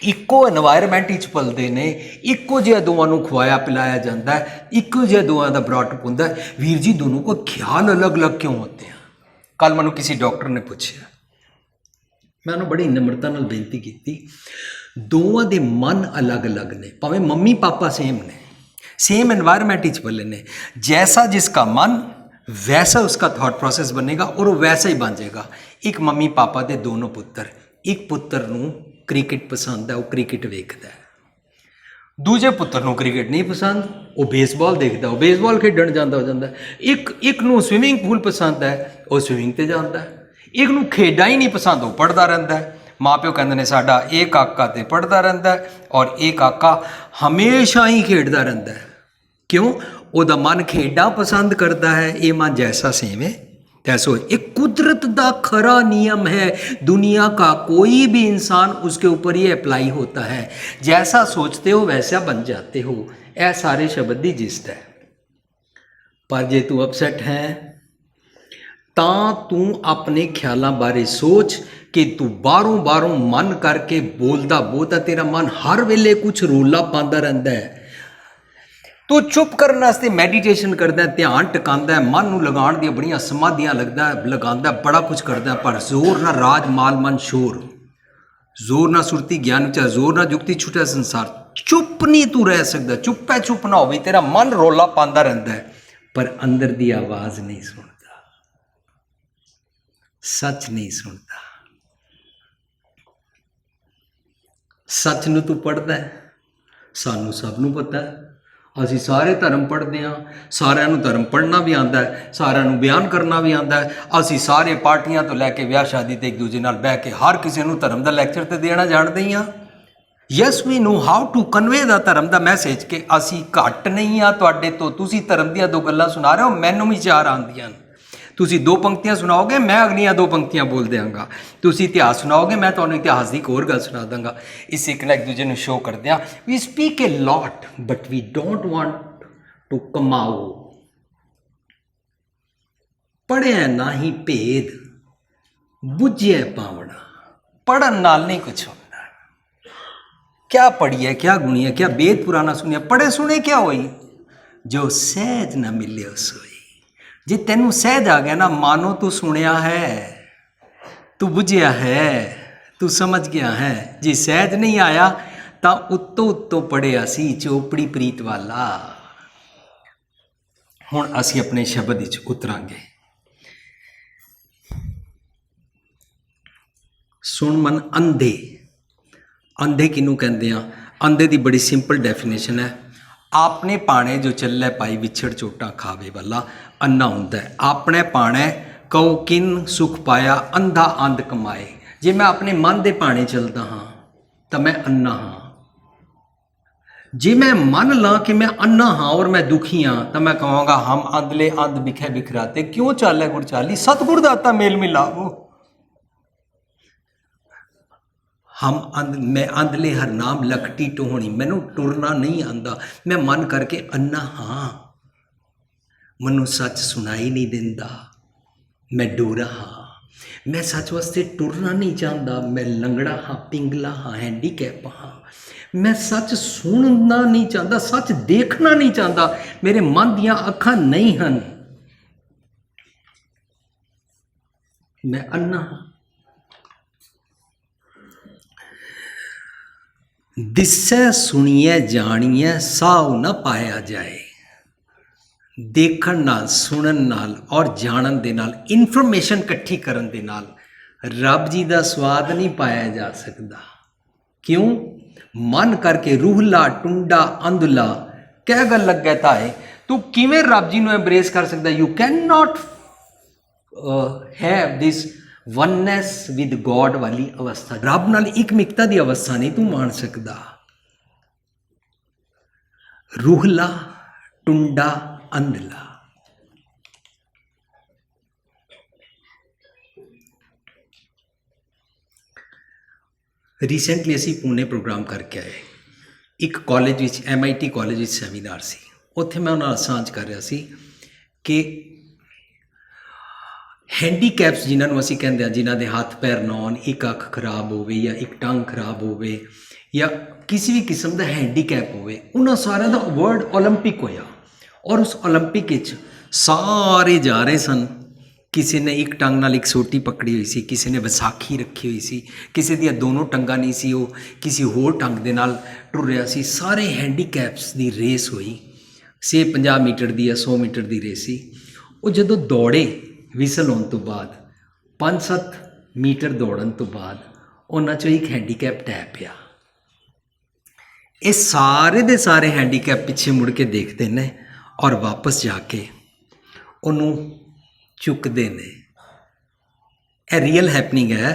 ਇੱਕੋ एनवायरमेंट ਵਿੱਚ ਪਲਦੇ ਨੇ, ਇੱਕੋ ਜਿਹਾ ਦੋਵਾਂ ਨੂੰ ਖਵਾਇਆ ਪਿਲਾਇਆ ਜਾਂਦਾ ਹੈ, ਇੱਕੋ ਜਿਹਾ ਦੋਵਾਂ ਦਾ ਬ੍ਰੌਟਅਪ ਹੁੰਦਾ ਹੈ। ਵੀਰ ਜੀ ਦੋਨੋं को ख्याल अलग अलग क्यों होते हैं? ਕੱਲ ਮੈਨੂੰ ਕਿਸੇ ਡਾਕਟਰ ਨੇ ਪੁੱਛਿਆ, ਮੈਂ ਉਹਨੂੰ ਬੜੀ ਨਿਮਰਤਾ ਨਾਲ ਬੇਨਤੀ ਕੀਤੀ, ਦੋਵਾਂ ਦੇ ਮਨ ਅਲੱਗ ਅਲੱਗ ਨੇ, ਭਾਵੇਂ ਮੰਮੀ ਪਾਪਾ ਸੇਮ ਨੇ, सेम एनवायरमेंट ਵਿੱਚ ਪਲੇ ਨੇ, जैसा जिसका मन वैसा उसका थॉट प्रोसेस बनेगा और वो वैसा ही बन जाएगा। एक मम्मी पापा ਦੇ ਦੋਨੋਂ ਪੁੱਤਰ, ਇੱਕ ਪੁੱਤਰ ਨੂੰ क्रिकेट पसंद है, वो क्रिकेट वेखता है, दूजे पुत्र को क्रिकेट नहीं पसंद, वो बेसबॉल देखता, वो बेसबॉल खेडन जाता हो जाता है। एक नू स्विमिंग पूल पसंद है, वो स्विमिंग ते जाता है। एक नू खेडा ही नहीं पसंद, वो पढ़ता रहता है। माँ प्यो कहते हैं साडा एक काका तो पढ़ता रहता है और एक काका हमेशा ही खेडता रहता है। क्यों? ਉਹਦਾ मन खेडा पसंद करता है, ये मन जैसा सेम है तैसो। एक कुदरत का खरा नियम है, दुनिया का कोई भी इंसान उसके ऊपर ये अप्लाई होता है, जैसा सोचते हो वैसा बन जाते हो। यह सारे शब्द की जिस्ट है। पर जे तू अपसैट है ਤਾਂ ਤੂੰ ਆਪਣੇ ਖਿਆਲਾਂ ਬਾਰੇ ਸੋਚ ਕਿ ਤੂੰ ਬਾਹਰੋਂ ਮਨ ਕਰਕੇ ਬੋਲਦਾ ਬਹੁਤਾ, ਤੇਰਾ ਮਨ ਹਰ ਵੇਲੇ ਕੁਝ ਰੋਲਾ ਪਾਉਂਦਾ ਰਹਿੰਦਾ ਹੈ। ਤੂੰ ਚੁੱਪ ਕਰਨ ਵਾਸਤੇ ਮੈਡੀਟੇਸ਼ਨ ਕਰਦਾ, ਧਿਆਨ ਟਿਕਾਉਂਦਾ, ਮਨ ਨੂੰ ਲਗਾਉਣ ਦੀਆਂ ਬੜੀਆਂ ਸਮਾਧੀਆਂ ਲਗਾਉਂਦਾ, ਬੜਾ ਕੁਝ ਕਰਦਾ, ਪਰ ਜ਼ੋਰ ਨਾ ਰਾਜ ਮਾਲ ਮਨ ਸ਼ੋਰ, ਜ਼ੋਰ ਨਾ ਸੁਰਤੀ ਗਿਆਨ ਵਿਚਾਰ, ਜ਼ੋਰ ਨਾ ਜੁਗਤੀ ਛੁਟਿਆ ਸੰਸਾਰ। ਚੁੱਪ ਨਹੀਂ ਤੂੰ ਰਹਿ ਸਕਦਾ, ਚੁੱਪ ਨਾ ਹੋਵੇ, ਤੇਰਾ ਮਨ ਰੋਲਾ ਪਾਉਂਦਾ ਰਹਿੰਦਾ ਹੈ, ਪਰ ਅੰਦਰ ਦੀ ਆਵਾਜ਼ ਨਹੀਂ ਸੁਣਦਾ, ਸੱਚ ਨਹੀਂ ਸੁਣਦਾ। ਸੱਚ ਨੂੰ ਤੂੰ ਪੜ੍ਹਦਾ ਹੈ, ਸਾਨੂੰ ਸਭ ਨੂੰ ਪਤਾ ਹੈ, ਅਸੀਂ ਸਾਰੇ ਧਰਮ ਪੜ੍ਹਦੇ ਹਾਂ, ਸਾਰਿਆਂ ਨੂੰ ਧਰਮ ਪੜ੍ਹਨਾ ਵੀ ਆਉਂਦਾ ਹੈ, ਸਾਰਿਆਂ ਨੂੰ ਬਿਆਨ ਕਰਨਾ ਵੀ ਆਉਂਦਾ ਹੈ। ਅਸੀਂ ਸਾਰੇ ਪਾਰਟੀਆਂ ਤੋਂ ਲੈ ਕੇ ਵਿਆਹ ਸ਼ਾਦੀ ਤੇ ਇੱਕ ਦੂਜੇ ਨਾਲ ਬਹਿ ਕੇ ਹਰ ਕਿਸੇ ਨੂੰ ਧਰਮ ਦਾ ਲੈਕਚਰ ਤੇ ਦੇਣਾ ਜਾਣਦੇ ਹੀ ਹਾਂ। Yes we know how to convey ਦਾ ਧਰਮ ਦਾ ਮੈਸੇਜ, ਕਿ ਅਸੀਂ ਘੱਟ ਨਹੀਂ ਹਾਂ ਤੁਹਾਡੇ ਤੋਂ। ਤੁਸੀਂ ਧਰਮ ਦੀਆਂ ਦੋ ਗੱਲਾਂ ਸੁਣਾ ਰਹੇ ਹੋ, ਮੈਨੂੰ ਵੀ ਚਾਰ ਆਉਂਦੀਆਂ ਨੇ। ਤੁਸੀਂ ਦੋ ਪੰਕਤੀਆਂ ਸੁਣਾਓਗੇ, ਮੈਂ ਅਗਲੀਆਂ ਦੋ ਪੰਕਤੀਆਂ ਬੋਲ ਦਿਆਂਗਾ। ਤੁਸੀਂ ਇਤਿਹਾਸ ਸੁਣਾਓਗੇ, ਮੈਂ ਤੁਹਾਨੂੰ ਇਤਿਹਾਸ ਦੀ ਇੱਕ ਹੋਰ ਗੱਲ ਸੁਣਾ ਦਾਂਗਾ। ਇਸ ਇੱਕ ਨਾ ਇੱਕ ਦੂਜੇ ਨੂੰ ਸ਼ੋਅ ਕਰਦੇ ਹਾਂ। We speak a lot but we don't want to ਕਮਾਓ। ਪੜ੍ਹਿਆ ਨਾ ਹੀ ਭੇਦ ਬੁੱਝਿਆ ਪਾਵਣਾ। ਪੜ੍ਹਨ ਨਾਲ ਨਹੀਂ ਕੁਛ ਹੁੰਦਾ। क्या पढ़िए क्या गुणिए क्या वेद पुराना सुनिए, पढ़े सुने क्या होई, जो सहज न मिले सोई। जे तेनू सहज आ गया ना, मानो तू सुनिया है, तू बुझिया है, तू समझ गया है। जे सहज नहीं आया तो उत्तों पढ़िया सी चोपड़ी प्रीत वाला। हुण असी अपने शब्द विच उतरांगे। सुन मन अंधे। अंधे किनू कहते हैं? अंधे की बड़ी सिंपल डेफिनेशन है, आपने पाने जो चले पाई विछड़ चोटा खावे वाला अन्ना हुंदा है। आपने पाने कहो किन सुख पाया, अंधा अंध कमाए। जे मैं अपने मन के पाने चलता हाँ तो मैं अन्ना हाँ। जे मैं मन ला कि मैं अन्ना हाँ और मैं दुखी हाँ तो मैं कहूँगा हम अंधले अंध बिखे बिखराते, क्यों चाले गुड़ चाली, सतगुर दाता मेल मिलाओ। हम मैं अंधले हर नाम लखटी टोहनी, मैनू टुरना नहीं आंदा, मैं मन करके अन्ना हाँ, मैनू सच सुनाई नहीं देंदा, मैं डोरा हाँ, मैं सच वास्ते टुरना नहीं चाहता, मैं लंगड़ा हाँ, पिंगला हाँ, हैंडीकैप हाँ, मैं सच सुनना नहीं चाहता, सच देखना नहीं चाहता, मेरे मन दियाँ अखां नहीं हन, मैं अन्ना हाँ। दिसै सुनिए जानिए साहु न पाया जाए। देखण नाल सुनन नाल और जानन दे नाल इन्फॉर्मेशन इकट्ठी करन दे नाल रब जी का स्वाद नहीं पाया जा सकता। क्यों? मन करके रूहला टुंडा अंधला क्या गल लगता है तू किवें रब जी नूं एम्ब्रेस कर सकता। You can not have this oneness with God वाली अवस्था, रब नाल एकमिकता की अवस्था नहीं तू मान सकता। रूहला टुंडा अंधला। रीसेंटली असी पुणे प्रोग्राम करके आए। एक कॉलेज विच MIT कॉलेज विच सैमीनार सी, उत्थे मैं उन्हां नाल सांझ कर रहा सी कि हैंडीकैप्स जिन्होंने असी कहते हैं, जिन्हों के हाथ पैर ना आउण, एक अख खराब होवे या एक टंग खराब होवे या किसी भी किस्म का हैंडीकैप होवे, उन्होंने सारे का वर्ल्ड ओलंपिक होया और उस ओलंपिक सारे जा रहे सन। किसी ने एक टंग नाल एक सोटी पकड़ी हुई सी, किसी ने विसाखी रखी हुई सी, किसी दी दोनों टंगा नहीं सी, वो किसी होर टंग दे नाल टुर रहा सी। सारे हैंडीकैप्स की रेस हुई, से 50 मीटर की या 100 मीटर की रेस सी। वो जदों दौड़े विसल होने तो बाद 5-7 मीटर दौड़न तो बाद उन्हां चों एक हैंडीकैप टै पिया। ये सारे दे सारे हैंडीकैप पिछे मुड़ के देखते हैं और वापस जाके उन्होंने चुकते हैं। यह रियल हैपनिंग है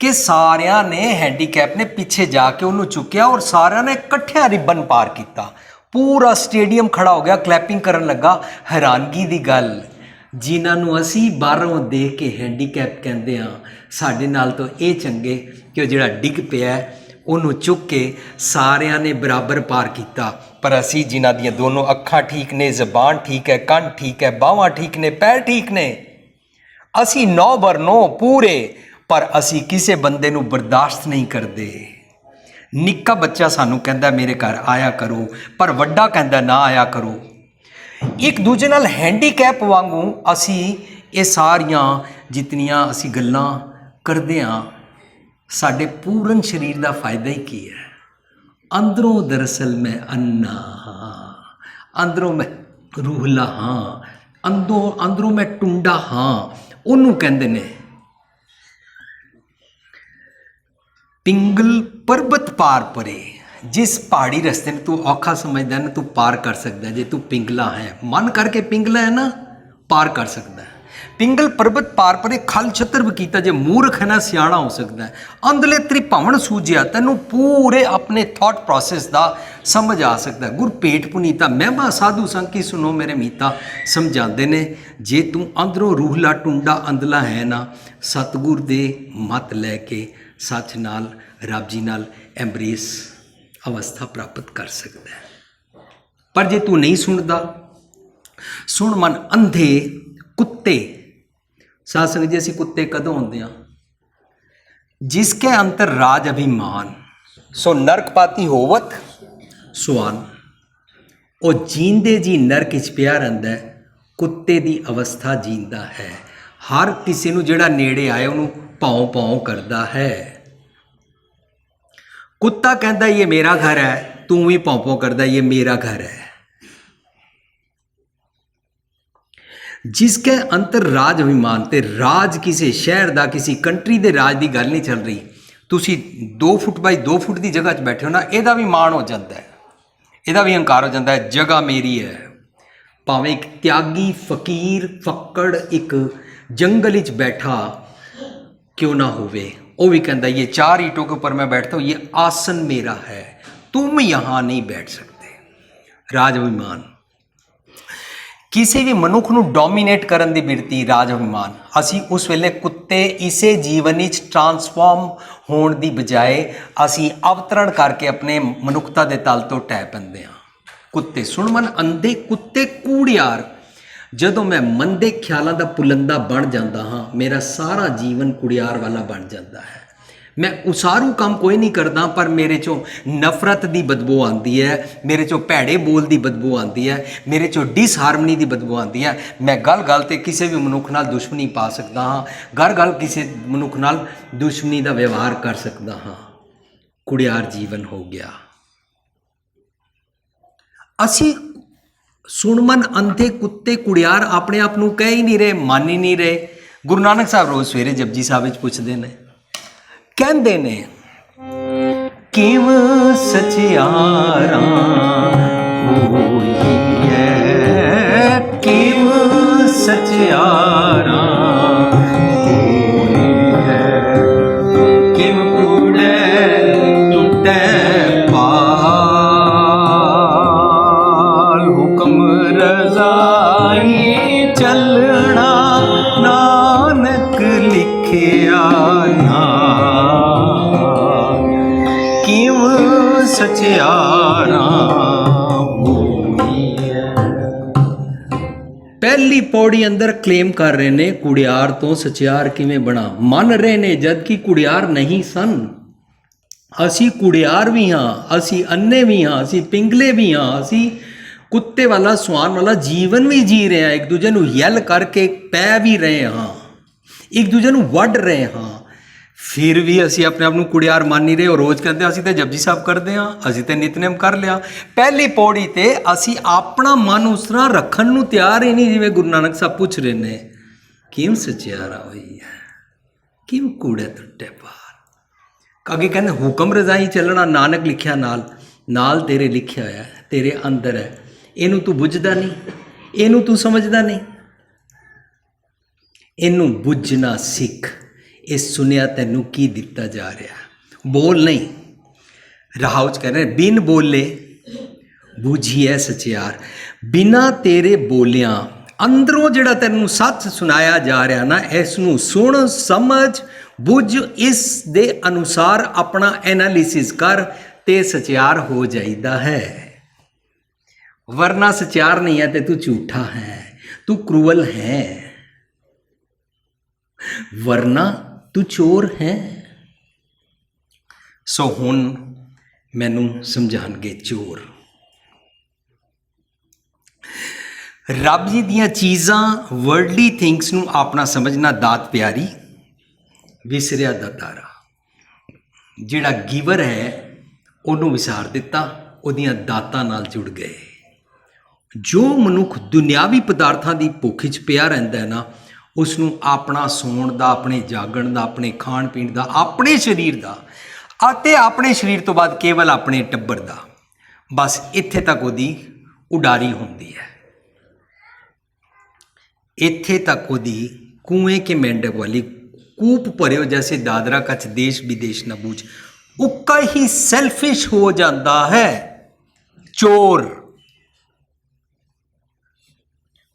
कि सारिया ने हैंडीकैप ने पिछे जाके उन्होंने चुकया और सारिया ने इकट्ठा रिबन पार किया। पूरा स्टेडियम खड़ा हो गया, क्लैपिंग करन लगा। हैरानगी की गल, जिन्होंने असी बाहरों देख के हैंडीकैप कहते हाँ, साडे नाल तो ये चंगे कि जो डिग पिया उन्होंने चुक के सारिया ने बराबर पार किया। पर असी जिन्हां दियां दोनों अखां ठीक ने, जबान ठीक है, कंन ठीक है, बावां ठीक ने, पैर ठीक ने, असी 9/9 पूरे, पर असी किसी बंदे नूं बर्दाश्त नहीं करते। निक्का बच्चा सानू कहता मेरे घर आया करो, पर वड्डा कहता ना आया करो। एक दूजे नाल हैंडीकैप वांगू असी ये सारियां जितनियां असी गल्लां करदे हाँ, साडे पूर्ण शरीर का फायदा ही की है। अंदरों दरअसल मैं अन्ना हाँ, अंदरों मैं रूहला हाँ, अंदरों मैं टुंडा हाँ। उन्होंने कहते ने पिंगल पर्वत पार परे। जिस पहाड़ी रस्ते ने तू औखा समझदा है ना, तू पार कर सकता है। जे तू पिंगला है, मन करके पिंगला है ना, पार कर सकता है। पिंगल पर्वत पार परे खल छतर बकीता। जे मूर्ख है ना, सियाणा हो सकता है। अंधले त्रिभावन सूझिया, तेनों पूरे अपने थॉट प्रोसैस का समझ आ सकता है। गुर पेट पुनीता महिमा साधु संकी सुनो मेरे मीता समझाते ने, जे तू अंदरों रूहला टुंडा अंधला है ना, सतगुर दे मत लैके सच नाल रब जी नाल एम्ब्रेस अवस्था प्राप्त कर सकता है। पर जे तू नहीं सुनता, सुन मन अंधे कुत्ते। साध संगत जी, असीं कुत्ते कदों होंदे हां? जिसके अंतर राज अभिमान सो नरकपाती होवत सुआन। वो जींदे जी नरक च पिया रहिंदा है, कुत्ते दी अवस्था जींदा है। हर किसी नूं जिहड़ा नेड़े आए उन्होंने पाँव पाँव करता है। कुत्ता कहता ये मेरा घर है, तू भी पाँव पाँव करता ये मेरा घर है। जिसके अंतर राज अभिमान, ते राज किसी शहर का किसी कंट्री के राज की गल नहीं चल रही। तुसी 2 फुट बाई 2 फुट की जगह च बैठे हो ना, यदा भी मान हो जाता है, यदा भी हंकार हो जाता है, जगह मेरी है। भावें एक त्यागी फकीर फक्कड़ एक जंगल च बैठा क्यों ना होवे, वो भी कहता ये 4 ईंटों के ऊपर मैं बैठता हूँ, ये आसन मेरा है, तुम यहाँ नहीं बैठ सकते। राज अभिमान किसी भी मनुख नूं डोमीनेट करन दी बिरती, राज अभिमान। असी उस वेले कुत्ते इसे जीवन ट्रांसफॉर्म होने की बजाय असी अवतरण करके अपने मनुखता के तल तो टै पैंदे हाँ। कुत्ते सुन मन अंधे कुत्ते कूड़ियार। जदों मैं मंदे ख्यालों का पुलंदा बन जाता हाँ, मेरा सारा जीवन कुड़ियार वाला बन जाता है। मैं उसारू काम कोई नहीं करता, पर मेरे चों नफरत की बदबू आती है, मेरे चों भैड़े बोल की बदबू आती है, मेरे चों डिसहारमनी की बदबू आती है। मैं गल गल ते किसी भी मनुख नाल दुश्मनी पा सकता हाँ, गल गल किसी मनुख नाल दुश्मनी का व्यवहार कर सकता हाँ। ਕੁੜਿਆਰ ਜੀਵਨ ਹੋ ਗਿਆ। ਅਸੀਂ ਸੁਣਮਨ ਅੰਧੇ ਕੁੱਤੇ ਕੁੜਿਆਰ ਆਪਣੇ ਆਪ ਨੂੰ ਕਹਿ ਹੀ ਨਹੀਂ ਰਹੇ, ਮੰਨ ਹੀ ਨਹੀਂ ਰਹੇ। ਗੁਰੂ ਨਾਨਕ ਸਾਹਿਬ ਰੋਜ਼ ਸਵੇਰੇ ਜਪਜੀ ਸਾਹਿਬ ਵਿੱਚ ਪੁੱਛਦੇ ਨੇ, ਕਹਿੰਦੇ ਨੇ ਕਿਵ ਸਚਿਆਰਾ ਹੋਈਐ, ਕਿਵ ਸਚਿਆਰਾ ਹੋਈਐ, ਕਿਵ ਕੂੜੈ ਟੁੱਟੈ ਪਾਲ, ਹੁਕਮ ਰਜ਼ਾਈ ਚੱਲਣਾ ਨਾਨਕ ਲਿਖਿਆ ਨਾਮ, ਕਿਵ ਸਚਿਆਰਾ ਹੋਈਐ। ਪਹਿਲੀ ਪੌੜੀ ਅੰਦਰ ਕਲੇਮ ਕਰ ਰਹੇ ਨੇ ਕੁੜਿਆਰ ਤੋਂ ਸਚਿਆਰ ਕਿਵੇਂ ਬਣਾ, ਮੰਨ ਰਹੇ ਨੇ ਜਦ ਕਿ ਕੁੜਿਆਰ ਨਹੀਂ ਸਨ। ਅਸੀਂ ਕੁੜਿਆਰ ਵੀ ਹਾਂ, ਅਸੀਂ ਅੰਨੇ ਵੀ ਹਾਂ, ਅਸੀਂ ਪਿੰਗਲੇ ਵੀ ਹਾਂ, ਅਸੀਂ ਕੁੱਤੇ ਵਾਲਾ ਸੁਆਨ ਵਾਲਾ ਜੀਵਨ ਵੀ ਜੀ ਰਹੇ ਹਾਂ, ਇੱਕ ਦੂਜੇ ਨੂੰ ਯੈਲ ਕਰਕੇ ਪੈ ਵੀ ਰਹੇ ਹਾਂ, ਇੱਕ ਦੂਜੇ ਨੂੰ ਵੱਢ ਰਹੇ ਹਾਂ, ਫਿਰ ਵੀ ਅਸੀਂ ਆਪਣੇ ਆਪ ਨੂੰ ਕੁੜਿਆਰ ਮੰਨ ਨਹੀਂ ਰਹੇ। ਉਹ ਰੋਜ਼ ਕਹਿੰਦੇ ਅਸੀਂ ਤਾਂ ਜਪਜੀ ਸਾਹਿਬ ਕਰਦੇ ਹਾਂ, ਅਸੀਂ ਤਾਂ ਨਿਤਨੇਮ ਕਰ ਲਿਆ। ਪਹਿਲੀ ਪੌੜੀ ਤੇ ਅਸੀਂ ਆਪਣਾ ਮਨ ਉਸ ਤਰ੍ਹਾਂ ਰੱਖਣ ਨੂੰ ਤਿਆਰ ਹੀ ਨਹੀਂ, ਜਿਵੇਂ ਗੁਰੂ ਨਾਨਕ ਸਾਹਿਬ ਪੁੱਛ ਰਹੇ ਨੇ ਕਿਉਂ ਸਚਿਆਰਾ ਹੋਈ ਹੈ, ਕਿਉਂ ਕੂੜੇ ਟੁੱਟੇ ਪਾਰ। ਅੱਗੇ ਕਹਿੰਦੇ ਹੁਕਮ ਰਜ਼ਾਈ ਚੱਲਣਾ ਨਾਨਕ ਲਿਖਿਆ ਨਾਲ, ਨਾਲ ਤੇਰੇ ਲਿਖਿਆ ਹੋਇਆ, ਤੇਰੇ ਅੰਦਰ ਹੈ। ਇਹਨੂੰ ਤੂੰ ਬੁੱਝਦਾ ਨਹੀਂ, ਇਹਨੂੰ ਤੂੰ ਸਮਝਦਾ ਨਹੀਂ, ਇਹਨੂੰ ਬੁੱਝਣਾ ਸਿੱਖ। ਇਹ ਸੁਣਿਆ ਤੈਨੂੰ ਕੀ ਦਿੱਤਾ ਜਾ ਰਿਹਾ, ਬੋਲ ਨਹੀਂ। ਰਾਹ 'ਚ ਕਹਿ ਰਹੇ ਬਿਨ ਬੋਲੇ ਬੁਝੀਐ ਸਚਿਆਰ, ਬਿਨਾਂ ਤੇਰੇ ਬੋਲਿਆਂ ਅੰਦਰੋਂ ਜਿਹੜਾ ਤੈਨੂੰ ਸੱਚ ਸੁਣਾਇਆ ਜਾ ਰਿਹਾ ਨਾ, ਇਸ ਨੂੰ ਸੁਣ, ਸਮਝ, ਬੁੱਝ, ਇਸ ਦੇ ਅਨੁਸਾਰ ਆਪਣਾ ਐਨਾਲਿਸਿਸ ਕਰ ਤੇ ਸਚਿਆਰ ਹੋ ਜਾਈਦਾ ਹੈ। ਵਰਨਾ ਸਚਿਆਰ ਨਹੀਂ ਹੈ ਤੇ ਤੂੰ ਝੂਠਾ ਹੈ, ਤੂੰ ਕਰੂਅਲ ਹੈ, ਵਰਨਾ ਤੂੰ ਚੋਰ ਹੈ। ਸੋ ਹੁਣ ਮੈਨੂੰ ਸਮਝਾਣਗੇ ਚੋਰ। ਰੱਬ ਜੀ ਦੀਆਂ ਚੀਜ਼ਾਂ, ਵਰਲਡਲੀ ਥਿੰਗਸ ਨੂੰ ਆਪਣਾ ਸਮਝਣਾ ਦਾਤ ਪਿਆਰੀ, ਵਿਸਰਿਆ ਦਾਤਾਰਾ। ਜਿਹੜਾ ਗਿਵਰ ਹੈ ਉਹਨੂੰ ਵਿਸਾਰ ਦਿੱਤਾ, ਉਹਦੀਆਂ ਦਾਤਾਂ ਨਾਲ ਜੁੜ ਗਏ। ਜੋ ਮਨੁੱਖ ਦੁਨਿਆਵੀ ਪਦਾਰਥਾਂ ਦੀ ਭੁੱਖ 'ਚ ਪਿਆ ਰਹਿੰਦਾ ਹੈ ਨਾ, ਉਸ ਨੂੰ ਆਪਣਾ ਸੌਣ ਦਾ, ਆਪਣੇ ਜਾਗਣ ਦਾ, ਆਪਣੇ ਖਾਣ ਪੀਣ ਦਾ, ਆਪਣੇ ਸਰੀਰ ਦਾ ਅਤੇ ਆਪਣੇ ਸਰੀਰ ਤੋਂ ਬਾਅਦ ਕੇਵਲ ਆਪਣੇ ਟੱਬਰ ਦਾ, ਬਸ ਇੱਥੇ ਤੱਕ ਉਹਦੀ ਉਡਾਰੀ ਹੁੰਦੀ ਹੈ। ਇੱਥੇ ਤੱਕ ਉਹਦੀ ਕੁएं के मेंढक वाली कूप ਭਰਿਓ ਜੈਸੇ ਦਾਦਰਾ ਕੱਚ ਦੇਸ਼ ਵਿਦੇਸ਼ ਨਾ ਬੂਝ, ਉੱਕਾ ਹੀ ਸੈਲਫਿਸ਼ ਹੋ ਜਾਂਦਾ ਹੈ ਚੋਰ।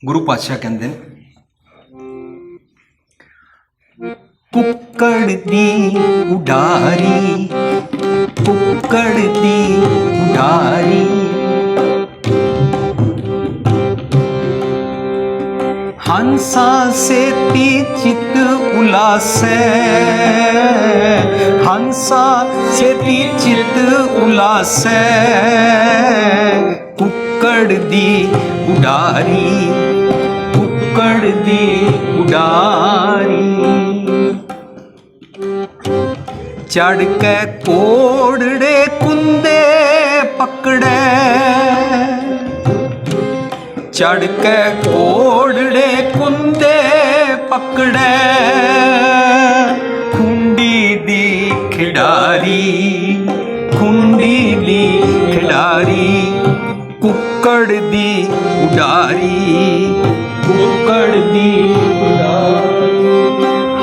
ਗੁਰੂ ਪਾਤਸ਼ਾਹ ਕਹਿੰਦੇ ਨੇ ਕੁੱਕੜ ਦੀ ਉਡਾਰੀ, ਕੁੱਕੜ ਦੀ ਉਡਾਰੀ, हंसा सेती चित उलासै, हंसा सेती चित उलासै, कुक्कड़ दी उडारी, कुक्कड़ दी उडारी। चढ़ के कोड़ड़े कुंदे पकड़े, चढ़ के कोड़ड़े कुंदे पकड़े, खुंडी दी खिडारी, खुंडी दी खिडारी, कुक्कड़ दी उडारी, कुक्कड़ दी उडारी।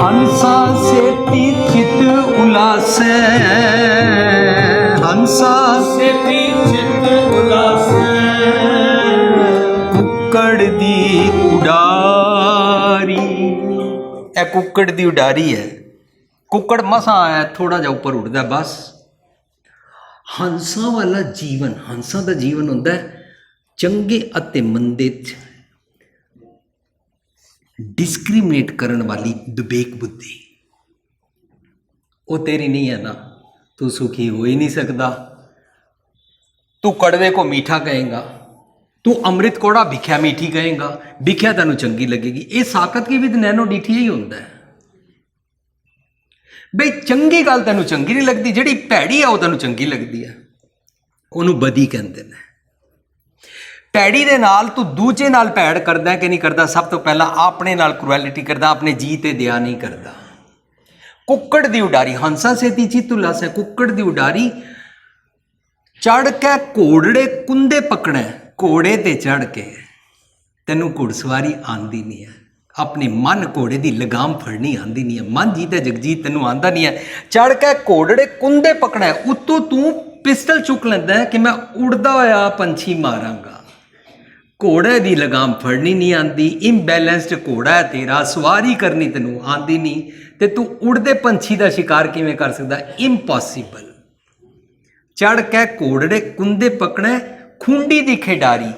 हंसा सेती चित उलासै, हंसा सेती चित उलासै, कुक्कड़ दी उडारी। ਇਹ ਕੁੱਕੜ ਦੀ ਉਡਾਰੀ ਹੈ। ਕੁੱਕੜ ਮਸਾਂ ਆਇਆ, ਥੋੜਾ ਜਿਹਾ ਉੱਪਰ ਉੱਡਦਾ ਬਸ। ਹੰਸਾਂ ਵਾਲਾ ਜੀਵਨ, ਹੰਸਾਂ ਦਾ ਜੀਵਨ ਹੁੰਦਾ ਚੰਗੇ ਅਤੇ ਮੰਦੇ 'ਚ ਡਿਸਕ੍ਰਿਮੀਨੇਟ ਕਰਨ ਵਾਲੀ ਵਿਵੇਕ ਬੁੱਧੀ। ਉਹ ਤੇਰੀ ਨਹੀਂ ਹੈ ਨਾ, ਤੂੰ ਸੁਖੀ ਹੋ ਹੀ ਨਹੀਂ ਸਕਦਾ। ਤੂੰ ਕੜਵੇ ਕੋ ਮੀਠਾ ਕਹੇਗਾ, तू अमृत कोड़ा भिख्या मीठी कहेगा, भिख्या तेनों चंगी लगेगी। ये साकत की विद नैनो डिठी ही होता है। ਬਈ ਚੰਗੀ ਗੱਲ ਤੈਨੂੰ ਚੰਗੀ ਨਹੀਂ ਲੱਗਦੀ, ਜਿਹੜੀ ਭੈੜੀ ਆ ਉਹ ਤੈਨੂੰ ਚੰਗੀ ਲੱਗਦੀ ਹੈ, ਉਹਨੂੰ ਬਦੀ ਕਹਿੰਦੇ ਨੇ। ਭੈੜੀ ਦੇ ਨਾਲ ਤੂੰ ਦੂਜੇ ਨਾਲ ਭੈੜ ਕਰਦਾ ਕਿ ਨਹੀਂ ਕਰਦਾ? ਸਭ ਤੋਂ ਪਹਿਲਾਂ ਆਪਣੇ ਨਾਲ ਕਰੂਐਲਿਟੀ ਕਰਦਾ, ਆਪਣੇ ਜੀ ਤੇ ਦਇਆ ਨਹੀਂ ਕਰਦਾ। ਕੁੱਕੜ ਦੀ ਉਡਾਰੀ, ਹੰਸਾ ਸੇਤੀ ਚਿੱਤ ਉਲਾਸੈ, ਕੁੱਕੜ ਦੀ ਉਡਾਰੀ ਚੜ ਕੇ ਘੋੜੜੇ ਕੁੰਦੇ ਪਕੜੈ, ਘੋੜੇ ਤੇ ਚੜ ਕੇ ਤੈਨੂੰ ਘੁੜਸਵਾਰੀ ਆਂਦੀ ਨਹੀਂ ਹੈ, ਆਪਣੇ ਮਨ ਘੋੜੇ ਦੀ ਲਗਾਮ ਫੜਨੀ ਆਂਦੀ ਨਹੀਂ ਹੈ, ਮਨ ਜੀਤ ਜਗਜੀਤ ਤੈਨੂੰ ਆਂਦਾ ਨਹੀਂ ਹੈ। ਚੜ ਕੇ ਘੋੜੜੇ ਕੁੰਦੇ ਪਕੜੈ, ਉੱਤੋਂ ਤੂੰ ਪਿਸਟਲ ਚੁੱਕ ਲੈਂਦਾ ਹੈ ਕਿ ਮੈਂ ਉੜਦਾ ਹੋਇਆ ਪੰਛੀ ਮਾਰਾਂਗਾ। ਘੋੜੇ ਦੀ ਲਗਾਮ ਫੜਨੀ ਨਹੀਂ ਆਂਦੀ, ਇੰਬੈਲੈਂਸਡ ਘੋੜਾ ਹੈ ਤੇਰਾ, ਸਵਾਰੀ ਕਰਨੀ ਤੈਨੂੰ ਆਂਦੀ ਨਹੀਂ, ਤੇ ਤੂੰ ਉੜਦੇ ਪੰਛੀ ਦਾ ਸ਼ਿਕਾਰ ਕਿਵੇਂ ਕਰ ਸਕਦਾ? ਇੰਪੋਸੀਬਲ। ਚੜ ਕੇ ਘੋੜੜੇ ਕੁੰਦੇ ਪਕੜੈ, ਖੁੰਡੀ ਦੀ ਖਿਡਾਰੀ।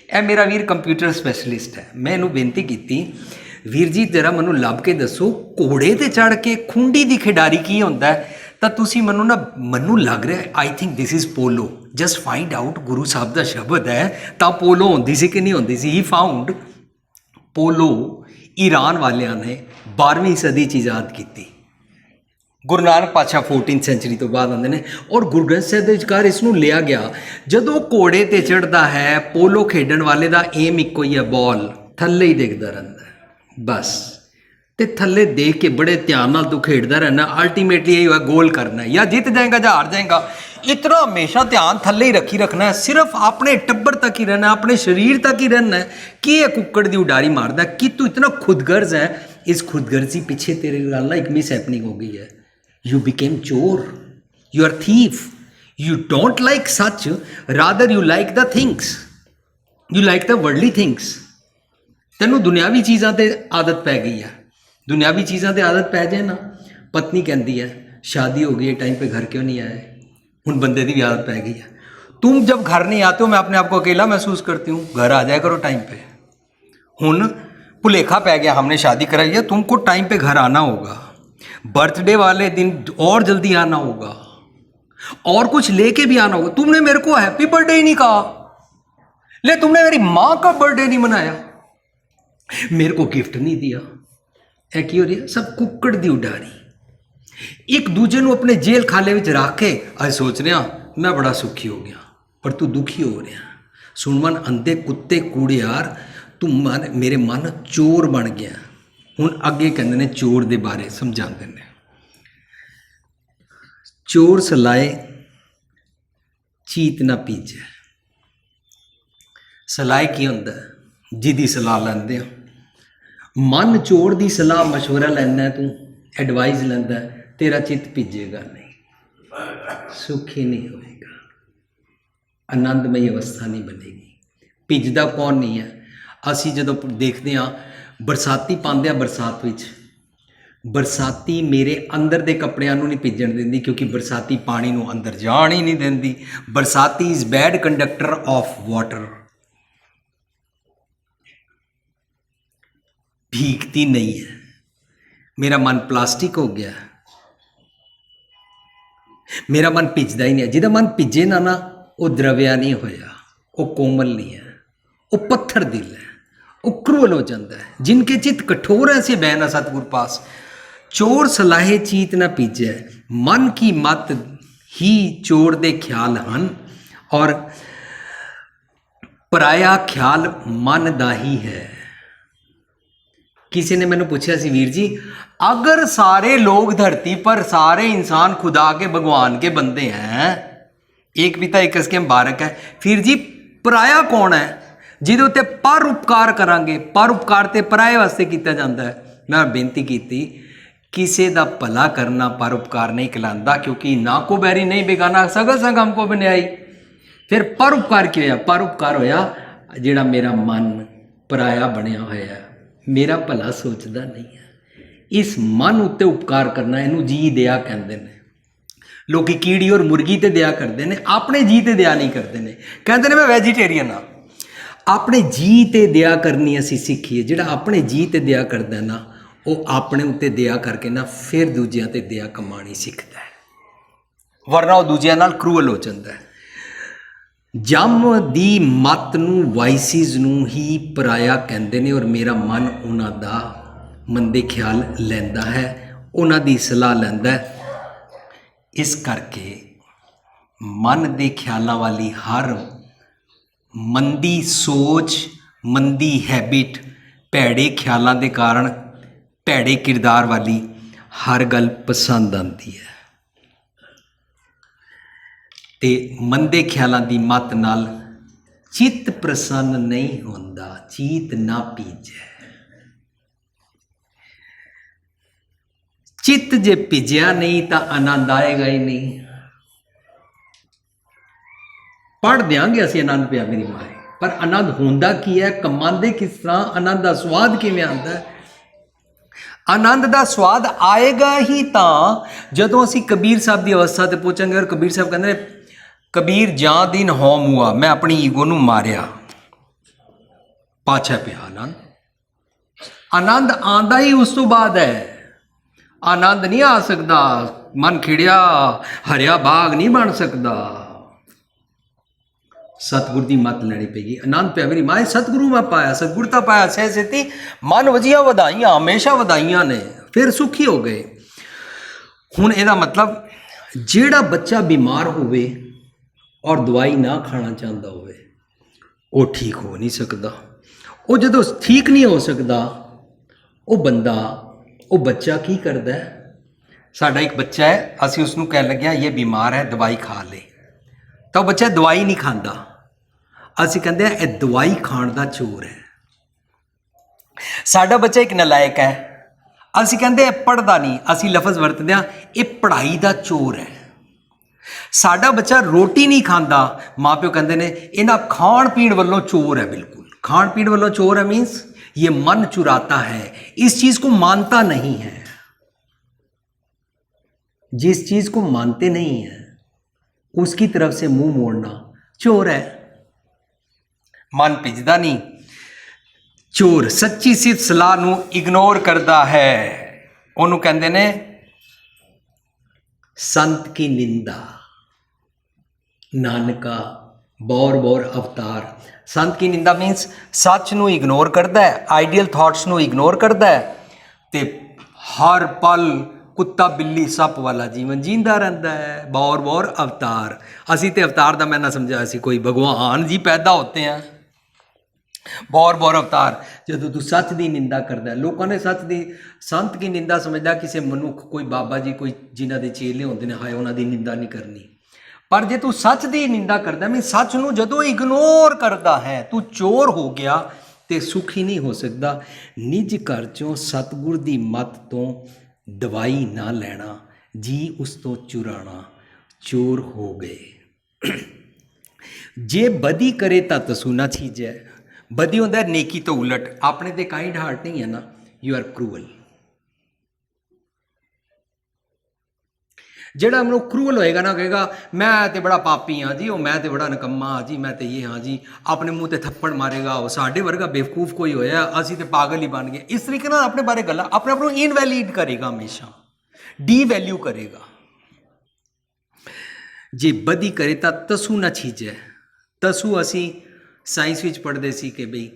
ਇਹ ਮੇਰਾ ਵੀਰ ਕੰਪਿਊਟਰ ਸਪੈਸ਼ਲਿਸਟ ਹੈ, ਮੈਂ ਇਹਨੂੰ ਬੇਨਤੀ ਕੀਤੀ, ਵੀਰ ਜੀ ਜਰਾ ਮੈਨੂੰ ਲੱਭ ਕੇ ਦੱਸੋ ਘੋੜੇ ਤੇ ਚੜ ਕੇ ਖੁੰਡੀ ਦੀ ਖਿਡਾਰੀ ਕੀ ਹੁੰਦਾ ਹੈ? ਤਾਂ ਤੁਸੀਂ ਮੈਨੂੰ ਲੱਗ ਰਿਹਾ I think this is polo. Just find out, Guru Sahib ਦਾ ਸ਼ਬਦ ਹੈ, ਤਾਂ ਪੋਲੋ ਹੁੰਦੀ ਸੀ ਕਿ ਨਹੀਂ ਹੁੰਦੀ ਸੀ? ਹੀ ਫਾਊਂਡ ਪੋਲੋ ਈਰਾਨ ਵਾਲਿਆਂ ਨੇ 12ਵੀਂ ਸਦੀ 'ਚ ਇਜਾਦ ਕੀਤੀ। ਗੁਰੂ ਨਾਨਕ ਪਾਤਸ਼ਾਹ 14th ਸੈਂਚੁਰੀ ਤੋਂ ਬਾਅਦ ਆਉਂਦੇ ਨੇ, ਔਰ ਗੁਰੂ ਗ੍ਰੰਥ ਸਾਹਿਬ ਦੇ ਵਿਚਕਾਰ ਇਸ ਨੂੰ ਲਿਆ ਗਿਆ। ਜਦੋਂ ਘੋੜੇ ਤੇ ਚੜ੍ਹਦਾ ਹੈ, ਪੋਲੋ ਖੇਡਣ ਵਾਲੇ ਦਾ ਏਮ ਇੱਕੋ ਹੀ ਹੈ, ਬਾਲ ਥੱਲੇ ਹੀ ਦੇਖਦਾ ਰਹਿੰਦਾ ਬਸ, ਤੇ ਥੱਲੇ ਦੇਖ ਕੇ ਬੜੇ ਧਿਆਨ ਨਾਲ ਤੂੰ ਖੇਡਦਾ ਰਹਿਣਾ, ਅਲਟੀਮੇਟਲੀ ਇਹ ਹੋਇਆ ਗੋਲ ਕਰਨਾ, ਜਾਂ ਜਿੱਤ ਜਾਏਗਾ ਜਾਂ ਹਾਰ ਜਾਏਗਾ। ਇਤਨਾ ਹਮੇਸ਼ਾ ਧਿਆਨ ਥੱਲੇ ਹੀ ਰੱਖਣਾ ਹੈ, ਸਿਰਫ ਆਪਣੇ ਟੱਬਰ ਤੱਕ ਹੀ ਰਹਿਣਾ, ਆਪਣੇ ਸਰੀਰ ਤੱਕ ਹੀ ਰਹਿਣਾ ਹੈ। ਕਿ ਇਹ ਕੁੱਕੜ ਦੀ ਉਡਾਰੀ ਮਾਰਦਾ ਕਿ ਤੂੰ ਇਤਨਾ ਖੁਦਗਰਜ਼ ਹੈ। ਇਸ ਖੁਦਗਰਜ਼ੀ ਪਿੱਛੇ ਤੇਰੇ ਨਾਲ ਇੱਕ ਮਿਸ ਹੈਪਨਿੰਗ ਹੋ ਗਈ ਹੈ। You became chore, you are thief, you don't like such, rather you like the things, you like the worldly things। ਤੈਨੂੰ ਦੁਨਿਆਵੀ ਚੀਜ਼ਾਂ ਤੇ ਆਦਤ ਪੈ ਗਈ ਹੈ। ਦੁਨਿਆਵੀ ਚੀਜ਼ਾਂ ਤੇ ਆਦਤ ਪੈ ਜਾਏ ਨਾ, ਪਤਨੀ ਕਹਿੰਦੀ ਹੈ शादी हो गई है, टाइम पे घर क्यों नहीं आए? हुन बंदे की भी आदत पै गई है, तुम जब घर नहीं आते हो मैं अपने आप को अकेला महसूस करती हूँ, घर आ जाया करो टाइम पे। हुन भुलेखा पै गया, हमने शादी कराई है, तुमको टाइम पे घर आना होगा, बर्थडे वाले दिन और जल्दी आना होगा, और कुछ लेके भी आना होगा। तुमने मेरे को हैप्पी बर्थडे ही नहीं कहा, ले तुमने मेरी माँ का बर्थडे नहीं मनाया, मेरे को गिफ्ट नहीं दिया। है की हो रही है? सब कुक्कड़ दी उडारी। एक दूजे ਨੂੰ अपने जेल खाले ਵਿੱਚ ਰੱਖ ਕੇ ਅੱਜ सोच रहा मैं बड़ा सुखी हो गया, पर तू दुखी हो रहा। सुन मन अंधे कुत्ते कूड़े यार, तू मन मेरे मन चोर बन गया। हुन अगे कहते ने चोर दे बारे समझाते ने, चोर सलाए चीत ना पीजे। सलाह की हुंदा? जिहदी सलाह लैंदे हो। मन चोर दी सलाह मशवरा लैंदा, तू एडवाइस लैंदा, तेरा चित्त भीजेगा नहीं, सुखी नहीं होएगा, आनंदमयी अवस्था नहीं बनेगी। भिजदा कौन नहीं है? असी जदों देखते हाँ बरसाती पाते हैं, बरसात विच बरसाती मेरे अंदर दे कपड़ियां नूं नहीं भीजण दिंदी, क्योंकि बरसाती पानी नूं अंदर जाण ही नहीं दिंदी। बरसाती is bad conductor of water, भीगती नहीं है। मेरा मन प्लास्टिक हो गया, मेरा मन भिजदा ही नहीं। जिहदा मन भिजे ना ना, वो द्रव्या नहीं होया, वो कोमल नहीं है, वो पत्थर दिल है, वो क्रूअल हो जाता है। जिनके चित्त कठोर है से बहना सतगुर पास। चोर सलाहे चीत ना पीजे, मन की मत ही चोर दे ख्याल हन, और पराया ख्याल मन दा ही है। किसी ने मैंने पूछा सी, वीर जी अगर सारे लोग धरती पर, सारे इंसान खुदा के भगवान के बंदे हैं, एक पिता एक इसके मुबारक है, फिर जी पराया कौन है जिहदे उत्ते पर उपकार करांगे? पर उपकार ते पराए वास्ते किया जाता है। मैं बेनती की किसी का भला करना पर उपकार नहीं कहलाता, क्योंकि ना को बैरी नहीं बेगाना सगल संग हमको बनाई। फिर पर उपकार क्यों होया? पर उपकार होया जिहड़ा मेरा मन पराया बनया होया, मेरा भला सोचता नहीं है। इस मन उत्ते उपकार करना, इनू जी दया कहते हैं। लोग कीड़ी और मुर्गी ते दया करते हैं, अपने जी ते दया नहीं करते हैं। कहते हैं मैं वैजीटेरियन हाँ, अपने जी ते दया करनी असी सीखीए। जिहड़ा अपने जी ते दया करता है ना, वो अपने उत्ते दया करके ना फिर दूजियां ते दया कमानी सीखता है, वरना वो दूजियां नाल क्रूअल हो जाता है। जम दी मत नूं वाइसिस नूं ही पराया कहते हैं, और मेरा मन उन्हां दा मंदे ख्याल लैंदा है, ਉਹਨਾਂ ਦੀ ਸਲਾਹ ਲੈਂਦਾ ਹੈ। ਇਸ ਕਰਕੇ ਮਨ ਦੇ ਖਿਆਲਾਂ ਵਾਲੀ ਹਰ ਮੰਦੀ ਸੋਚ, ਮੰਦੀ ਹੈਬਿਟ, ਭੈੜੇ ਖਿਆਲਾਂ ਦੇ ਕਾਰਨ ਭੈੜੇ ਕਿਰਦਾਰ ਵਾਲੀ ਹਰ ਗੱਲ ਪਸੰਦ ਆਉਂਦੀ ਹੈ। ਤੇ ਮੰਦੇ ਖਿਆਲਾਂ ਦੀ ਮੱਤ ਨਾਲ ਚਿੱਤ ਪ੍ਰਸੰਨ ਨਹੀਂ ਹੁੰਦਾ, ਚੀਤ ਨਾ ਪੀਜੈ। ਚਿੱਤ ਜੇ ਭਿਜਿਆ ਨਹੀਂ ਤਾਂ ਆਨੰਦ ਆਏਗਾ ਹੀ ਨਹੀਂ। ਪੜ੍ਹ ਦਿਆਂਗੇ ਅਸੀਂ ਆਨੰਦ ਪਿਆ ਮੇਰੀ ਮਾਏ, ਪਰ ਆਨੰਦ ਹੁੰਦਾ ਕੀ ਹੈ, ਕਮਾਉਂਦੇ ਕਿਸ ਤਰ੍ਹਾਂ, ਆਨੰਦ ਦਾ ਸਵਾਦ ਕਿਵੇਂ ਆਉਂਦਾ ਹੈ? ਆਨੰਦ ਦਾ ਸਵਾਦ ਆਏਗਾ ਹੀ ਤਾਂ ਜਦੋਂ ਅਸੀਂ ਕਬੀਰ ਸਾਹਿਬ ਦੀ ਅਵਸਥਾ ਤੇ ਪਹੁੰਚਾਂਗੇ। ਔਰ ਕਬੀਰ ਸਾਹਿਬ ਕਹਿੰਦੇ ਨੇ, ਕਬੀਰ ਜਾਂ ਦਿਨ ਹੋਮ ਹੁਆ, ਮੈਂ ਆਪਣੀ ਈਗੋ ਨੂੰ ਮਾਰਿਆ, ਪਾਛਾ ਪਿਆ ਆਨੰਦ। ਆਨੰਦ ਆਂਦਾ ਹੀ ਉਸ ਤੋਂ ਬਾਅਦ ਹੈ। ਆਨੰਦ ਨਹੀਂ ਆ ਸਕਦਾ, ਮਨ ਖਿੜਿਆ ਹਰਿਆ ਬਾਗ ਨਹੀਂ ਬਣ ਸਕਦਾ। ਸਤਿਗੁਰ ਦੀ ਮੱਤ ਲੈਣੀ ਪਏਗੀ। ਆਨੰਦ ਪਿਆ ਮੇਰੀ ਮਾਏ, ਸਤਿਗੁਰੂ ਮੈਂ ਪਾਇਆ, ਸਤਿਗੁਰਤਾ ਪਾਇਆ, ਸਹਿ ਸੇਤੀ ਮਨ ਵਜੀਆਂ ਵਧਾਈਆਂ, ਹਮੇਸ਼ਾ ਵਧਾਈਆਂ ਨੇ, ਫਿਰ ਸੁਖੀ ਹੋ ਗਏ। ਹੁਣ ਇਹਦਾ ਮਤਲਬ ਜਿਹੜਾ ਬੱਚਾ ਬਿਮਾਰ ਹੋਵੇ ਔਰ ਦਵਾਈ ਨਾ ਖਾਣਾ ਚਾਹੁੰਦਾ ਹੋਵੇ, ਉਹ ਠੀਕ ਹੋ ਨਹੀਂ ਸਕਦਾ। ਉਹ ਜਦੋਂ ਠੀਕ ਨਹੀਂ ਹੋ ਸਕਦਾ, ਉਹ ਬੰਦਾ, ਉਹ ਬੱਚਾ ਕੀ ਕਰਦਾ ਹੈ? ਸਾਡਾ ਇੱਕ ਬੱਚਾ ਹੈ, ਅਸੀਂ ਉਸ ਨੂੰ ਕਹਿਣ ਲੱਗਿਆ ਇਹ ਬਿਮਾਰ ਹੈ, ਦਵਾਈ ਖਾ ਲੈ, ਤਾਂ ਉਹ ਬੱਚਾ ਦਵਾਈ ਨਹੀਂ ਖਾਂਦਾ। ਅਸੀਂ ਕਹਿੰਦੇ ਆ ਇਹ ਦਵਾਈ ਖਾਣ ਦਾ ਚੋਰ ਹੈ। ਸਾਡਾ ਬੱਚਾ ਇੱਕ ਨਲਾਇਕ ਹੈ, ਅਸੀਂ ਕਹਿੰਦੇ ਇਹ ਪੜ੍ਹਦਾ ਨਹੀਂ, ਅਸੀਂ ਲਫ਼ਜ਼ ਵਰਤਦੇ ਹਾਂ ਇਹ ਪੜ੍ਹਾਈ ਦਾ ਚੋਰ ਹੈ। ਸਾਡਾ ਬੱਚਾ ਰੋਟੀ ਨਹੀਂ ਖਾਂਦਾ, ਮਾਂ ਪਿਓ ਕਹਿੰਦੇ ਨੇ ਇਹਨਾਂ ਖਾਣ ਪੀਣ ਵੱਲੋਂ ਚੋਰ ਹੈ। ਬਿਲकुल खान पीन वालों चोर है, मीन्स ये मन चुराता है, इस चीज को मानता नहीं है। जिस चीज को मानते नहीं है उसकी तरफ से मुंह मोड़ना चोर है। मन भिजदा नहीं, चोर सच्ची सिर्फ सलाह नूं इग्नोर करता है। ਉਹਨੂੰ ਕਹਿੰਦੇ ਨੇ संत की निंदा। नानका बौर बौर अवतार। संत की निंदा मीन्स सच ਨੂੰ ਇਗਨੋਰ ਕਰਦਾ ਹੈ, ਆਈਡੀਅਲ ਥਾਟਸ ਨੂੰ ਇਗਨੋਰ ਕਰਦਾ ਹੈ ਤੇ ਹਰ ਪਲ ਕੁੱਤਾ ਬਿੱਲੀ ਸੱਪ ਵਾਲਾ ਜੀਵਨ ਜੀਂਦਾ ਰਹਿੰਦਾ ਹੈ। ਬੌਰ ਬੌਰ ਅਵਤਾਰ। ਅਸੀਂ ਤੇ ਅਵਤਾਰ ਦਾ ਮੈਂ ਨਾ ਸਮਝਿਆ ਸੀ ਕੋਈ ਭਗਵਾਨ ਜੀ ਪੈਦਾ ਹੋਤੇ हैं। ਬੌਰ ਬੌਰ ਅਵਤਾਰ। ਜਦੋਂ ਤੂੰ ਸੱਚ ਦੀ ਨਿੰਦਾ ਕਰਦਾ, ਲੋਕਾਂ ਨੇ ਸੱਚ ਦੀ, ਸੰਤ ਕੀ ਨਿੰਦਾ ਸਮਝਦਾ ਕਿਸੇ ਮਨੁੱਖ, ਕੋਈ ਬਾਬਾ ਜੀ, ਕੋਈ ਜਿਨ੍ਹਾਂ ਦੇ ਚੇਲੇ ਹੁੰਦੇ ਨੇ, ਹਾਏ ਉਹਨਾਂ ਦੀ ਨਿੰਦਾ ਨਹੀਂ ਕਰਨੀ। पर जे तू सच की निंदा करता, मैं सच नूं जदों इग्नोर करता है, तू चोर हो गया तो सुखी नहीं हो सकता। निज घर चों सतगुर की मत तो दवाई ना लेना, जी उस तो चुराना, चोर हो गए। जे बदी करे तो तसू ना छीजै। बदी होंदा नेकी तो उलट। अपने ते काइंड हार्ट नहीं है ना, यू आर क्रूअल। ਜਿਹੜਾ ਮੈਨੂੰ ਕਰੂਅਲ ਹੋਏਗਾ ਨਾ, ਕਹੇਗਾ ਮੈਂ ਤੇ ਬੜਾ ਪਾਪੀ ਹਾਂ ਜੀ, ਉਹ ਮੈਂ ਤੇ ਬੜਾ ਨਕੰਮਾ ਹਾਂ ਜੀ, ਮੈਂ ਤੇ ਇਹ ਹਾਂ ਜੀ, ਆਪਣੇ ਮੂੰਹ ਤੇ ਥੱਪੜ ਮਾਰੇਗਾ, ਉਹ ਸਾਡੇ ਵਰਗਾ ਬੇਵਕੂਫ ਕੋਈ ਹੋਇਆ, ਅਸੀਂ ਤੇ ਪਾਗਲ ਹੀ ਬਣ ਗਏ। ਇਸ ਤਰੀਕੇ ਨਾਲ ਆਪਣੇ ਬਾਰੇ ਗੱਲਾਂ, ਆਪਣੇ ਆਪ ਨੂੰ ਇਨਵੈਲਿਡ ਕਰੇਗਾ, ਹਮੇਸ਼ਾ ਡੀਵੈਲਿਊ ਕਰੇਗਾ। ਜੇ ਬਦੀ ਕਰੇ ਤਾਂ ਤਸੂ ਨਾ ਛੀਜੈ। ਤਸੂ ਅਸੀਂ ਸਾਇੰਸ ਵਿੱਚ ਪੜ੍ਹਦੇ ਸੀ ਕਿ ਬਈ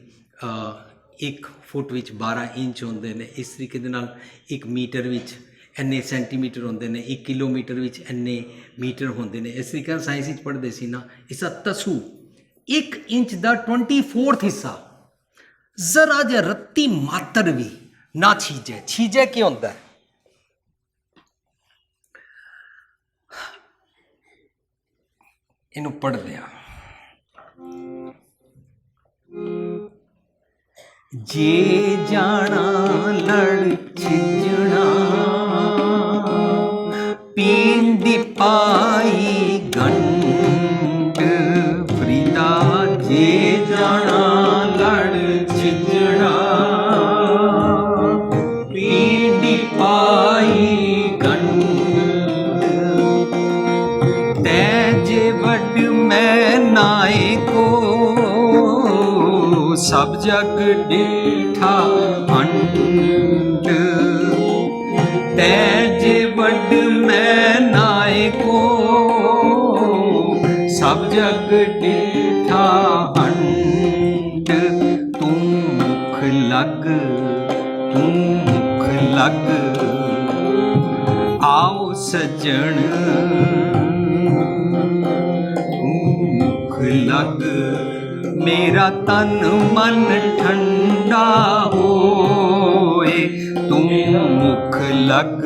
1 ਫੁੱਟ ਵਿੱਚ 12 ਇੰਚ ਹੁੰਦੇ ਨੇ। ਇਸ ਤਰੀਕੇ ਦੇ ਨਾਲ 1 ਮੀਟਰ ਵਿੱਚ ਇੰਨੇ ਸੈਂਟੀਮੀਟਰ ਹੁੰਦੇ ਨੇ, 1 ਕਿਲੋਮੀਟਰ ਵਿੱਚ ਇੰਨੇ ਮੀਟਰ ਹੁੰਦੇ ਨੇ। ਇਸ ਤਰੀਕੇ ਨਾਲ ਸਾਇੰਸ ਵਿੱਚ ਪੜ੍ਹਦੇ ਸੀ ਨਾ। ਇਸ ਦਾ ਤਸੂ 1 ਇੰਚ ਦਾ 24ਵਾਂ ਹਿੱਸਾ, ਜ਼ਰਾ ਜਿਹਾ ਰੱਤੀ ਮਾਤਰ ਵੀ ਨਾ ਛੀਜੇ। ਛੀਜੇ ਕੀ ਹੁੰਦਾ? ਇਹਨੂੰ ਪੜ੍ਹਦੇ ਆ। ਜੇ ਜਾਣਾ ਲੜ ਛਿਜਣਾ, ਪੀਣ ਦੀ ਪਾਈ ਗੰਢ ਫਰੀਦਾ। ਜੇ ਜਾਣਾ ਲੜ ਛਿਜਣਾ, ਪੀਣ ਦੀ ਪਾਈ ਗੰਢ। ਤੈ ਜੇ ਵੱਡ ਮੈਂ ਨਾਏ ਕੋ, सब जग डिठा अंड। तैज बड मैं नायको, सब जग डिठा अंड। तू मुख लग, तू मुख लग, सजन मुख लग मेरा तन मन ठंडा होए तू मुख लग।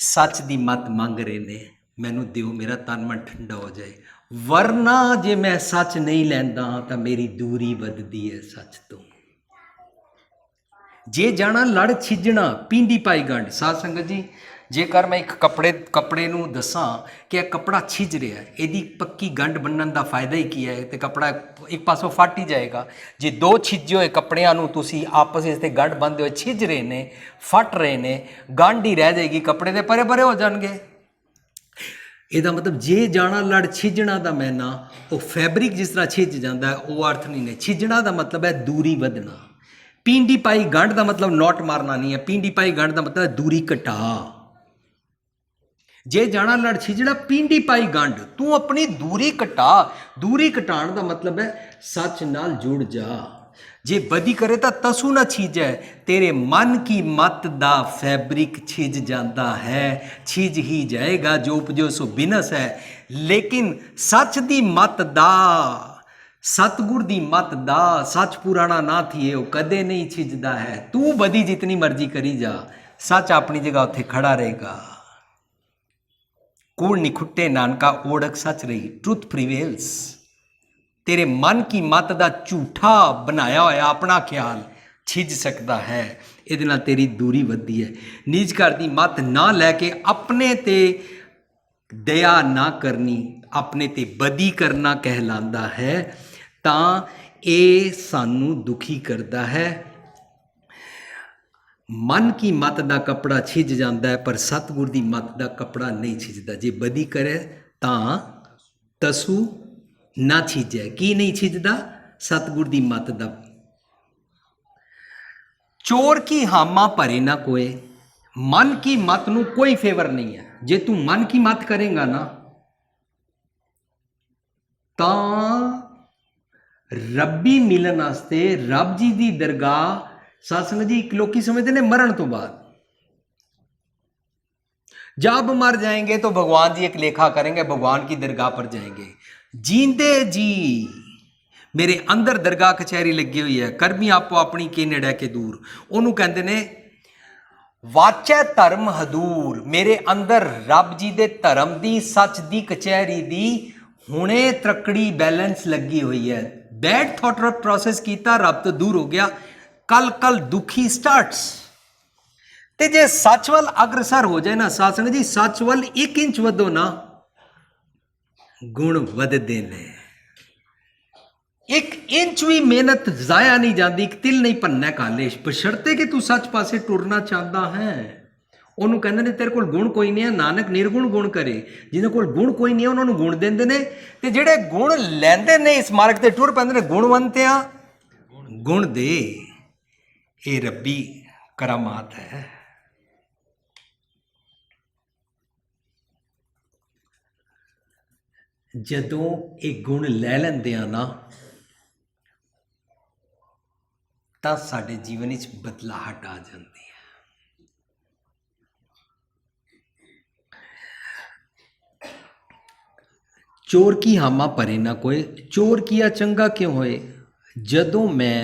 सच दी मत मंग रहे ने मैनू दिओ मेरा तन मन ठंडा हो जाए, वरना जे मैं सच नहीं लैंदा तो मेरी दूरी वधदी है सच तो। जे जाना लड़ छिजना पींदी पाई गंढ। साध संगत जी जेकर मैं एक कपड़े नूं दसां कि यह कपड़ा छिज रहा है, यदी पक्की गंढ बन्नण का फायदा ही की है, तो कपड़ा एक पासों फट ही जाएगा। जे दो छिजे हुए कपड़ियां नूं तुसीं आपस विच गंढ बंनदे होए छिज रहे ने, फट रहे ने, गंढ ही रह जाएगी, कपड़े दे परे परे हो जाणगे। ਇਹਦਾ मतलब जे जाना लड़ छिजना का मैना वो फैबरिक जिस तरह छिज जाता है वो अर्थ नहीं है। छिजना का मतलब है दूरी वधना। पींडी पाई गंढ का मतलब नोट मारना नहीं है, पींडी पाई गंढ का मतलब है दूरी घटा। जे जाना लड़ छिजना पींडी पाई गंढ, तू अपनी दूरी घटा। दूरी घटाण का मतलब है सच नाल जुड़ जा। जे बदी करे तो तसू ना छीजै, तेरे मन की मत दा फैब्रिक छिज जाता है, छिज ही जाएगा जो उपजो सो बिनस है। लेकिन सच दी मत दा, सतगुर दी मत दा, सच पुराना ना थिए वो कदे नहीं छिजदा है। तू बदी जितनी मर्जी करी जा, सच अपनी जगह उत्थे खड़ा रहेगा। कूड़ निखुट्टे नानका ओढ़क सच रही, ट्रुथ प्रिवेल्स। तेरे मन की मत का झूठा बनाया होया अपना ख्याल छिज सकता है, इहदे नाल तेरी दूरी वधदी है। नीच घर दी मत ना लैके अपने ते दया ना करनी, अपने ते बदी करना कहलांदा है, तां ये सानू दुखी करता है। मन की मत का कपड़ा छिज जाता है पर सतगुर की मत का कपड़ा नहीं छिजदा। जे बदी करे तां तसू ना छिजै। की नहीं छिजदा? सतगुर की मत दा। चोर की हामा भरे ना कोय, मन की मत नू कोई फेवर नहीं है। जे तू मन की मत करेगा ना तां रब्बी मिलन वास्ते रब जी की दरगाह, सत्संग जी लोग समझते ने मरण तो बाद, जब मर जाएंगे तो भगवान जी एक लेखा करेंगे, भगवान की दरगाह पर जाएंगे। जींदे जी मेरे अंदर दरगाह कचहरी लगी हुई है, करमी आपो अपनी के नेड़े के दूर, ओनू कहते ने वाचै धर्म हदूर। मेरे अंदर रब जी दे धर्म दी सच दी कचहरी दी हुणे त्रकड़ी बैलेंस लगी हुई है। बैड थॉट प्रोसेस किया, रब तो दूर हो गया, कल कल दुखी स्टार्ट्स। ते जे सच वल अग्रसर हो जाए ना सत्संग जी, सच वल 1 इंच वधो ना गुण वधदे ने। 1 इंच भी मेहनत जाया नहीं जाती, एक तिल नहीं भन्ना कालेश, बशर्ते कि तू सच पासे टुरना चाहता है। ਉਹਨੂੰ ਕਹਿੰਦੇ ਨੇ तेरे ਕੋਲ गुण कोई नहीं है, नानक निर्गुण गुण करे। जिन्हों कोल गुण कोई नहीं है उन्होंने गुण देंदे ने, ते जेड़े गुण लैंदे ने इस मार्ग ते टुर पैंदे ने गुणवंतिया गुण दे। ये रब्बी करामात है। जदों ये गुण लै लैंदे आ ना तां साडे जीवन विच बदलाहट आ जांदी है। चोर की हामा परे ना कोई, चोर किया चंगा क्यों होए। जदों मैं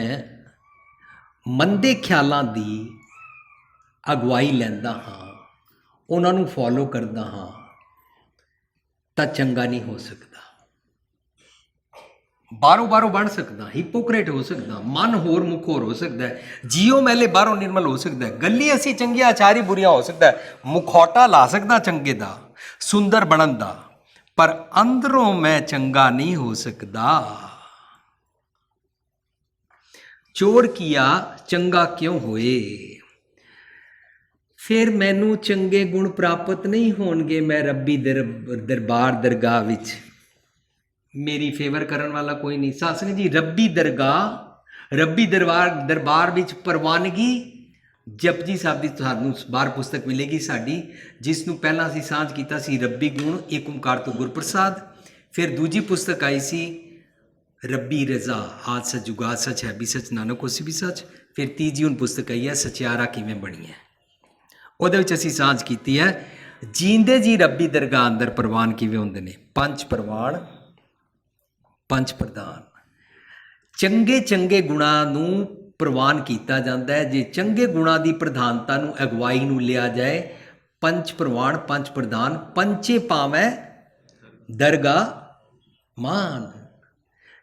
मंदे ख्यालों की अगवाई लैंदा हाँ, उन्होंने फॉलो करदा हाँ, तां चंगा नहीं हो सकता। बारों बारों बन सकदा, हिपोक्रेट हो सकदा, मन होर मुख होर हो सकता है, जियो मैले बारों निर्मल हो सकता है, गली असी चंगिया आचारी बुरिया हो सकता है, मुखौटा ला सकदा चंगे दा सुंदर बनन दा, पर अंदरों मैं चंगा नहीं हो सकता। चोर किया चंगा क्यों होए, फिर मैनू चंगे गुण प्राप्त नहीं होणगे। मैं रब्बी दरबार दरगाह विच मेरी फेवर करन वाला कोई नहीं। सत्संग जी रब्बी दरगाह रब्बी दरबार विच प्रवानगी जपजी साहब की तुहानू बाहर पुस्तक मिलेगी साड़ी, जिसनों पहला असीं सांझ कीता सी रब्बी गुण एक ओंकार तो गुरप्रसाद। फिर दूजी पुस्तक आई सी रब्बी रजा आज सच जुगाद सच है भी सच नानक होसी भी सच। फिर तीजी हुण पुस्तक आई है सचियारा किवें बनी है। ਉਹਦੇ ਵਿੱਚ ਅਸੀਂ ਸਾਂਝ ਕੀਤੀ ਹੈ ਜੀਂਦੇ ਜੀ ਰੱਬੀ ਦਰਗਾਹ ਅੰਦਰ ਪ੍ਰਵਾਨ ਕਿਵੇਂ ਹੁੰਦੇ ਨੇ। ਪੰਜ ਪ੍ਰਵਾਨ, ਪੰਜ ਪ੍ਰਧਾਨ। ਚੰਗੇ ਚੰਗੇ ਗੁਣਾਂ ਨੂੰ ਪ੍ਰਵਾਨ ਕੀਤਾ ਜਾਂਦਾ ਹੈ। ਜੇ ਚੰਗੇ ਗੁਣਾਂ ਦੀ ਪ੍ਰਧਾਨਤਾ ਨੂੰ ਅਗਵਾਈ ਨੂੰ ਲਿਆ ਜਾਏ, ਪੰਜ ਪ੍ਰਵਾਨ ਪੰਜ ਪ੍ਰਧਾਨ ਪੰਚੇ ਪਾਵੈ ਦਰਗਾਹ ਮਾਨ।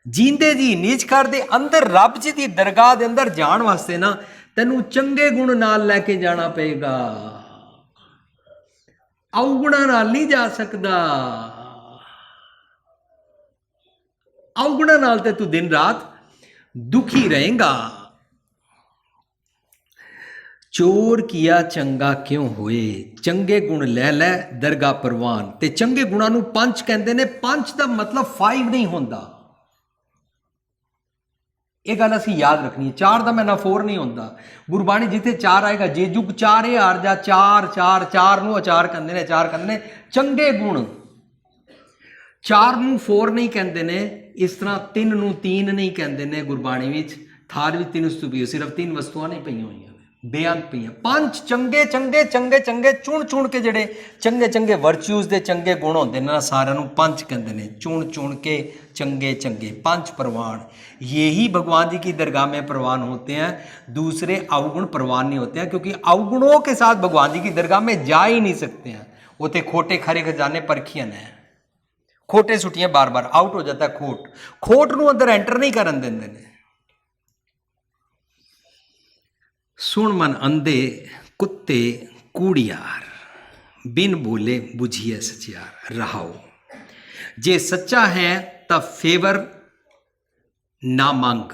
ਜੀਂਦੇ ਜੀ ਨੀਚ ਘਰ ਦੇ ਅੰਦਰ ਰੱਬ ਜੀ ਦੀ ਦਰਗਾਹ ਦੇ ਅੰਦਰ ਜਾਣ ਵਾਸਤੇ ਨਾ ਤੈਨੂੰ ਚੰਗੇ ਗੁਣ ਨਾਲ ਲੈ ਕੇ ਜਾਣਾ ਪਏਗਾ, ਅਵਗੁਣਾਂ ਨਾਲ ਨਹੀਂ ਜਾ ਸਕਦਾ। ਅਵਗੁਣਾਂ ਨਾਲ ਤੇ ਤੂੰ ਦਿਨ ਰਾਤ ਦੁਖੀ ਰਹੇਗਾ। ਚੋਰ ਕੀਆ ਚੰਗਾ ਕਿਉਂ ਹੋਏ, ਚੰਗੇ ਗੁਣ ਲੈ ਲੈ ਦਰਗਾਹ ਪ੍ਰਵਾਨ। ਤੇ ਚੰਗੇ ਗੁਣਾਂ ਨੂੰ ਪੰਜ ਕਹਿੰਦੇ ਨੇ। ਪੰਜ ਦਾ ਮਤਲਬ 5 ਨਹੀਂ ਹੁੰਦਾ, ਇਹ ਗੱਲ ਅਸੀਂ ਯਾਦ ਰੱਖਣੀ ਹੈ। 4 ਦਾ ਮੈਨਾਂ 4 ਨਹੀਂ ਹੁੰਦਾ। ਗੁਰਬਾਣੀ ਜਿੱਥੇ 4 ਆਏਗਾ, ਜੇ ਜੁਗ 4 ਹਾਰ ਜਾ, 4 4 4 ਨੂੰ ਅਚਾਰ ਕਹਿੰਦੇ ਨੇ। ਚਾਰ ਕਹਿੰਦੇ ਨੇ ਚੰਗੇ ਗੁਣ, 4 ਨੂੰ 4 ਨਹੀਂ ਕਹਿੰਦੇ ਨੇ। ਇਸ ਤਰ੍ਹਾਂ 3 ਨੂੰ 3 ਨਹੀਂ ਕਹਿੰਦੇ ਨੇ। ਗੁਰਬਾਣੀ ਵਿੱਚ ਥਾਰ ਵਿੱਚ 3 ਸਤੂਪੀ, ਸਿਰਫ 3 ਵਸਤੂਆਂ ਨਹੀਂ ਪਈਆਂ ਹੋਈਆਂ, ਬੇਅੰਤ ਪਈਆਂ। ਪੰਜ ਚੰਗੇ ਚੰਗੇ ਚੰਗੇ ਚੰਗੇ ਚੁਣ ਚੁਣ ਕੇ ਜਿਹੜੇ ਚੰਗੇ ਚੰਗੇ ਵਰਚੂਜ਼ ਦੇ ਚੰਗੇ ਗੁਣ ਹੁੰਦੇ ਨੇ ਨਾ, ਸਾਰਿਆਂ ਨੂੰ ਪੰਜ ਕਹਿੰਦੇ ਨੇ। चुन चुन के चंगे चंगे पंच प्रवान, यही भगवान जी की दरगाह में प्रवान होते हैं। दूसरे अवगुण प्रवान नहीं होते हैं, क्योंकि अवगुणों के साथ भगवान जी की दरगाह में जा ही नहीं सकते हैं। वो तो खोटे खरे खजाने परखियन है, खोटे सुटियां बार बार आउट हो जाता है। खोट नूं अंदर एंटर नहीं करन देंदे ने। सुन मन अंधे कुत्ते कूड़ियार, बिन बोले बुझिए सचियार रहाओ। जे सच्चा है तब फेवर ना मांग,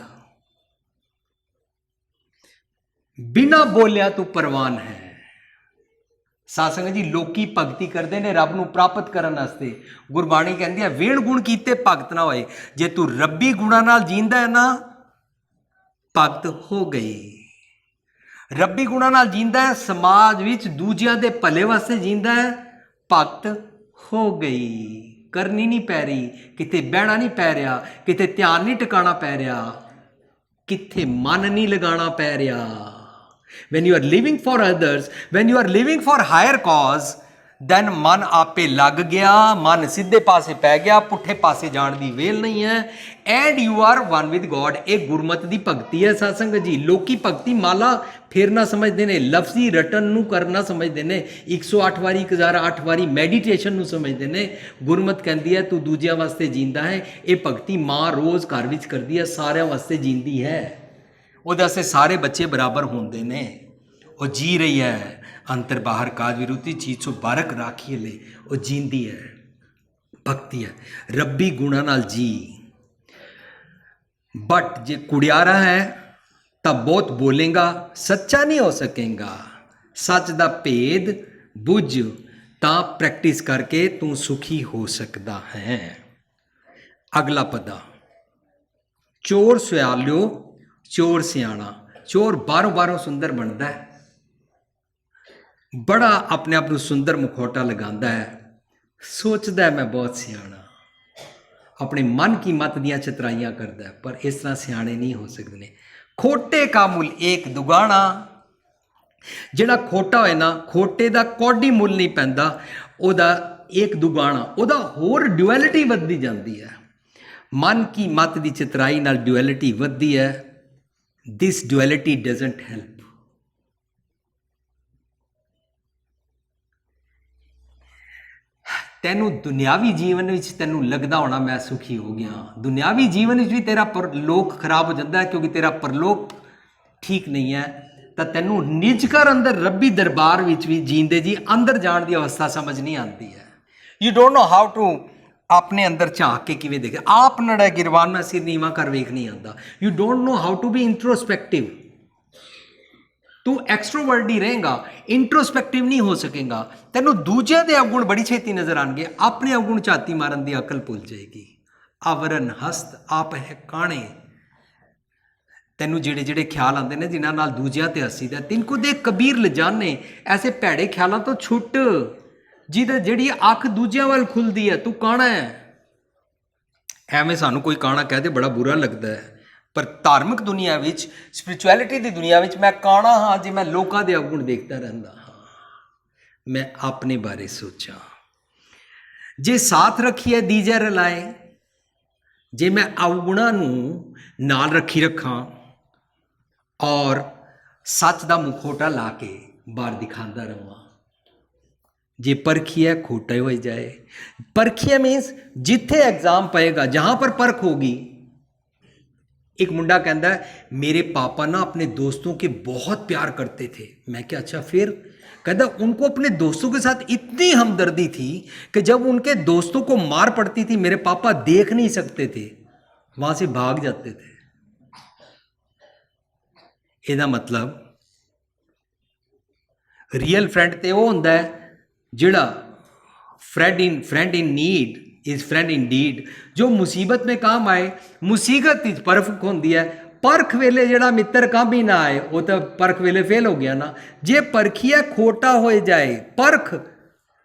बिना बोलिया तू परवान है। साध संगत जी, लोकी भगती करते ने रब नूं प्राप्त करन वास्ते। गुरबाणी कहती है वेण गुण कीते भगत ना होए। जे तू रब्बी गुणा नाल जींदा है ना, भगत हो गई। रब्बी गुणा नाल जींदा है, समाज विच दूजियां दे भले वास्ते जींदा है, भगत हो गई। करनी नहीं पै रही, किते बहना नहीं पै रहा, किते ध्यान नहीं टिकाना पै रहा, किते मन नहीं लगाना पै रहा। when you are living for others, when you are living for higher cause, then मन आपे लग गया, मन सीधे पासे पै गया, पुठे पासे जान दी वेल नहीं है। And you are one with God. एक गुरमत दी भगती है सत्संग जी। लोकी भगती माला फेरना समझते हैं, लफ्जी रटन नू करना समझते हैं, 108 वारी 1008 वारी मैडिटेशन नू समझते हैं। गुरमत कहती है तू दूजिया वास्ते जींदा है। ये भगती माँ रोज़ घर विच करती है, सारे वास्ते जींदी है। ਉਹਦੇ ਵਾਸਤੇ ਸਾਰੇ ਬੱਚੇ ਬਰਾਬਰ ਹੁੰਦੇ ਨੇ। ਉਹ ਜੀ ਰਹੀ ਹੈ ਅੰਤਰ ਬਾਹਰ ਕਾਜ ਵਿਰੁੱਤੀ ਚੀਜ਼ ਤੋਂ ਬਾਰਕ ਰਾਖੀਏ ਲਈ, ਉਹ ਜੀਂਦੀ ਹੈ, ਭਗਤੀ ਹੈ ਰੱਬੀ ਗੁਣਾਂ ਨਾਲ ਜੀ। ਬਟ ਜੇ ਕੁੜਿਆਰਾ ਹੈ ਤਾਂ ਬਹੁਤ ਬੋਲੇਗਾ, ਸੱਚਾ ਨਹੀਂ ਹੋ ਸਕੇਗਾ। ਸੱਚ ਦਾ ਭੇਦ ਬੁੱਝ ਤਾਂ ਪ੍ਰੈਕਟਿਸ ਕਰਕੇ ਤੂੰ ਸੁਖੀ ਹੋ ਸਕਦਾ ਹੈ। ਅਗਲਾ ਪਦਾ, ਚੋਰ ਸਿਆਲਿਓ चोर सियाणा। चोर बारों बारों सुंदर बनता है, बड़ा अपने आप को सुंदर मुखौटा लगाता है, सोचता है मैं बहुत सियाणा, अपने मन की मत दियां चतराइयां करता है, पर इस तरह सियाणे नहीं हो सकते। खोटे का मुल एक दुगाना। जिहड़ा खोटा होए ना, खोटे का कौडी मुल नहीं पैंदा, ओदा एक दुगाना, ओदा होर डुअलिटी वधदी जाती है। मन की मत की चतराई नाल डुअलिटी वधदी है। This duality doesn't help. ਤੈਨੂੰ ਦੁਨਿਆਵੀ ਜੀਵਨ ਵਿੱਚ ਤੈਨੂੰ ਲੱਗਦਾ ਹੋਣਾ ਮੈਂ ਸੁਖੀ ਹੋ ਗਿਆ। ਦੁਨਿਆਵੀ ਜੀਵਨ ਵਿੱਚ ਵੀ ਤੇਰਾ ਪਰਲੋਕ ਖਰਾਬ ਹੋ ਜਾਂਦਾ ਹੈ, ਕਿਉਂਕਿ ਤੇਰਾ ਪਰਲੋਕ ਠੀਕ ਨਹੀਂ ਹੈ। ਤਾਂ ਤੈਨੂੰ ਨਿਜ ਘਰ ਅੰਦਰ ਰੱਬੀ ਦਰਬਾਰ ਵਿੱਚ ਵੀ ਜੀਂਦੇ ਜੀ ਅੰਦਰ ਜਾਣ ਦੀ ਅਵਸਥਾ ਸਮਝ ਨਹੀਂ ਆਉਂਦੀ ਹੈ। You don't know how to ਆਪਣੇ ਅੰਦਰ ਝਾਕ ਕੇ ਕਿਵੇਂ ਦੇਖੇ। ਆਪ ਨੜਾ ਗਿਰਵਾਨ ਮੈਂ ਸਿਰ ਨੀਵਾਂ ਕਰ ਵੇਖ ਨਹੀਂ ਆਉਂਦਾ। You don't know how to be introspective. ਤੂੰ ਐਕਸਟਰੋਵਰਟ ਹੀ ਰਹੇਗਾ, ਇੰਟਰੋਸਪੈਕਟਿਵ ਨਹੀਂ ਹੋ ਸਕੇਗਾ। ਤੈਨੂੰ ਦੂਜਿਆਂ ਦੇ ਅਵਗੁਣ ਬੜੀ ਛੇਤੀ ਨਜ਼ਰ ਆਉਣਗੇ, ਆਪਣੇ ਅਵਗੁਣ ਝਾਤੀ ਮਾਰਨ ਦੀ ਅਕਲ ਭੁੱਲ ਜਾਏਗੀ। ਆਵਰਨ ਹਸਤ ਆਪ ਹੈ ਕਾਣੇ। ਤੈਨੂੰ ਜਿਹੜੇ ਜਿਹੜੇ ਖਿਆਲ ਆਉਂਦੇ ਨੇ ਜਿਨ੍ਹਾਂ ਨਾਲ ਦੂਜਿਆਂ ਤੇ ਹੱਸੀਦਾ, ਤਿਨਕੂ ਦੇ ਕਬੀਰ ਲਿਜਾਨੇ। ਐਸੇ ਭੈੜੇ ਖਿਆਲਾਂ ਤੋਂ ਛੁੱਟ, ਜਿਹਦੇ ਜਿਹੜੀ ਅੱਖ ਦੂਜਿਆਂ ਵੱਲ ਖੁੱਲਦੀ ਹੈ, ਤੂੰ ਕਾਣਾ ਹੈ। ਐਵੇਂ ਸਾਨੂੰ ਕੋਈ ਕਾਣਾ ਕਹਿ ਦੇ ਬੜਾ ਬੁਰਾ ਲੱਗਦਾ ਹੈ, ਪਰ ਧਾਰਮਿਕ ਦੁਨੀਆ ਵਿੱਚ, ਸਪਿਰਿਚੁਅਲਿਟੀ ਦੀ ਦੁਨੀਆ ਵਿੱਚ ਮੈਂ ਕਾਣਾ ਹਾਂ ਜੇ ਮੈਂ ਲੋਕਾਂ ਦੇ ਅਵਗੁਣ ਦੇਖਦਾ ਰਹਿੰਦਾ ਹਾਂ। मैं अपने बारे सोचा। जे साथ रखिए दीजे रलाए, जे मैं अवगुणा नूं नाल रखी रखां और सच दा मुखोटा ला के बाहर दिखांदा रहां। जे परखिए खोटा हो जाए। परखिए मीन्स जिथे एग्जाम पएगा, जहां पर परख होगी। एक मुंडा कहता है मेरे पापा ना अपने दोस्तों के बहुत प्यार करते थे। मैं क्या, अच्छा फिर? कहता उनको अपने दोस्तों के साथ इतनी हमदर्दी थी कि जब उनके दोस्तों को मार पड़ती थी मेरे पापा देख नहीं सकते थे, वहां से भाग जाते थे। ਇਹਦਾ मतलब रियल फ्रेंड तो वो होंदा है जिहड़ा friend in need is friend in deed, जो मुसीबत में काम आए। मुसीबत परख होंदी है, परख वेले जिहड़ा मित्र काम ही ना आए वो तो परख वेले फेल हो गया ना। जे परखिए खोटा हो जाए, परख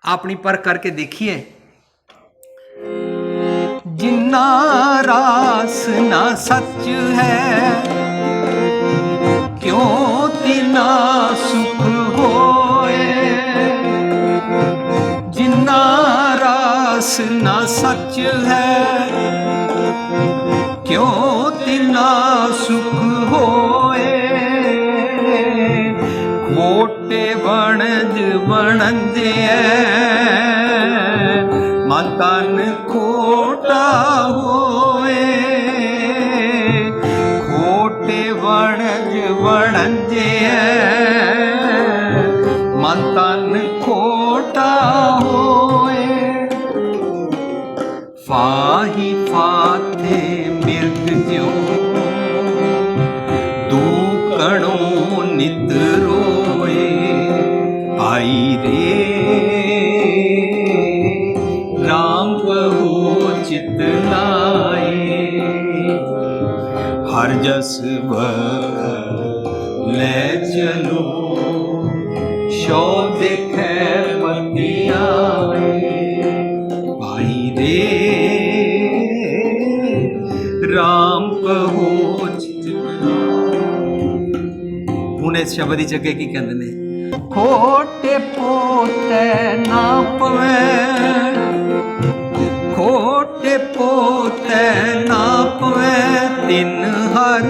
अपनी परख करके देखिए। जिन्ना रास ना सच है, क्यों तिना सुख होए। जिन्ना रास ना सच है, क्यों तिना सुख होए। खोटे बनज बनजे मन तन खोटा होए। खोटे बनज बनजे मन तन खोटा होए। फाही फाथे मिर्ग ज्यों दूकणों नित रोए। आई रे राम कहो चित लाए। हर जस ले चलो शो देखे पतियाए। भाई रे राम कहो चित हुण इस शब्द की जगह की कहते ने, खोटे पोते ना पवे। खोटे पोते ना पवे, तिन हर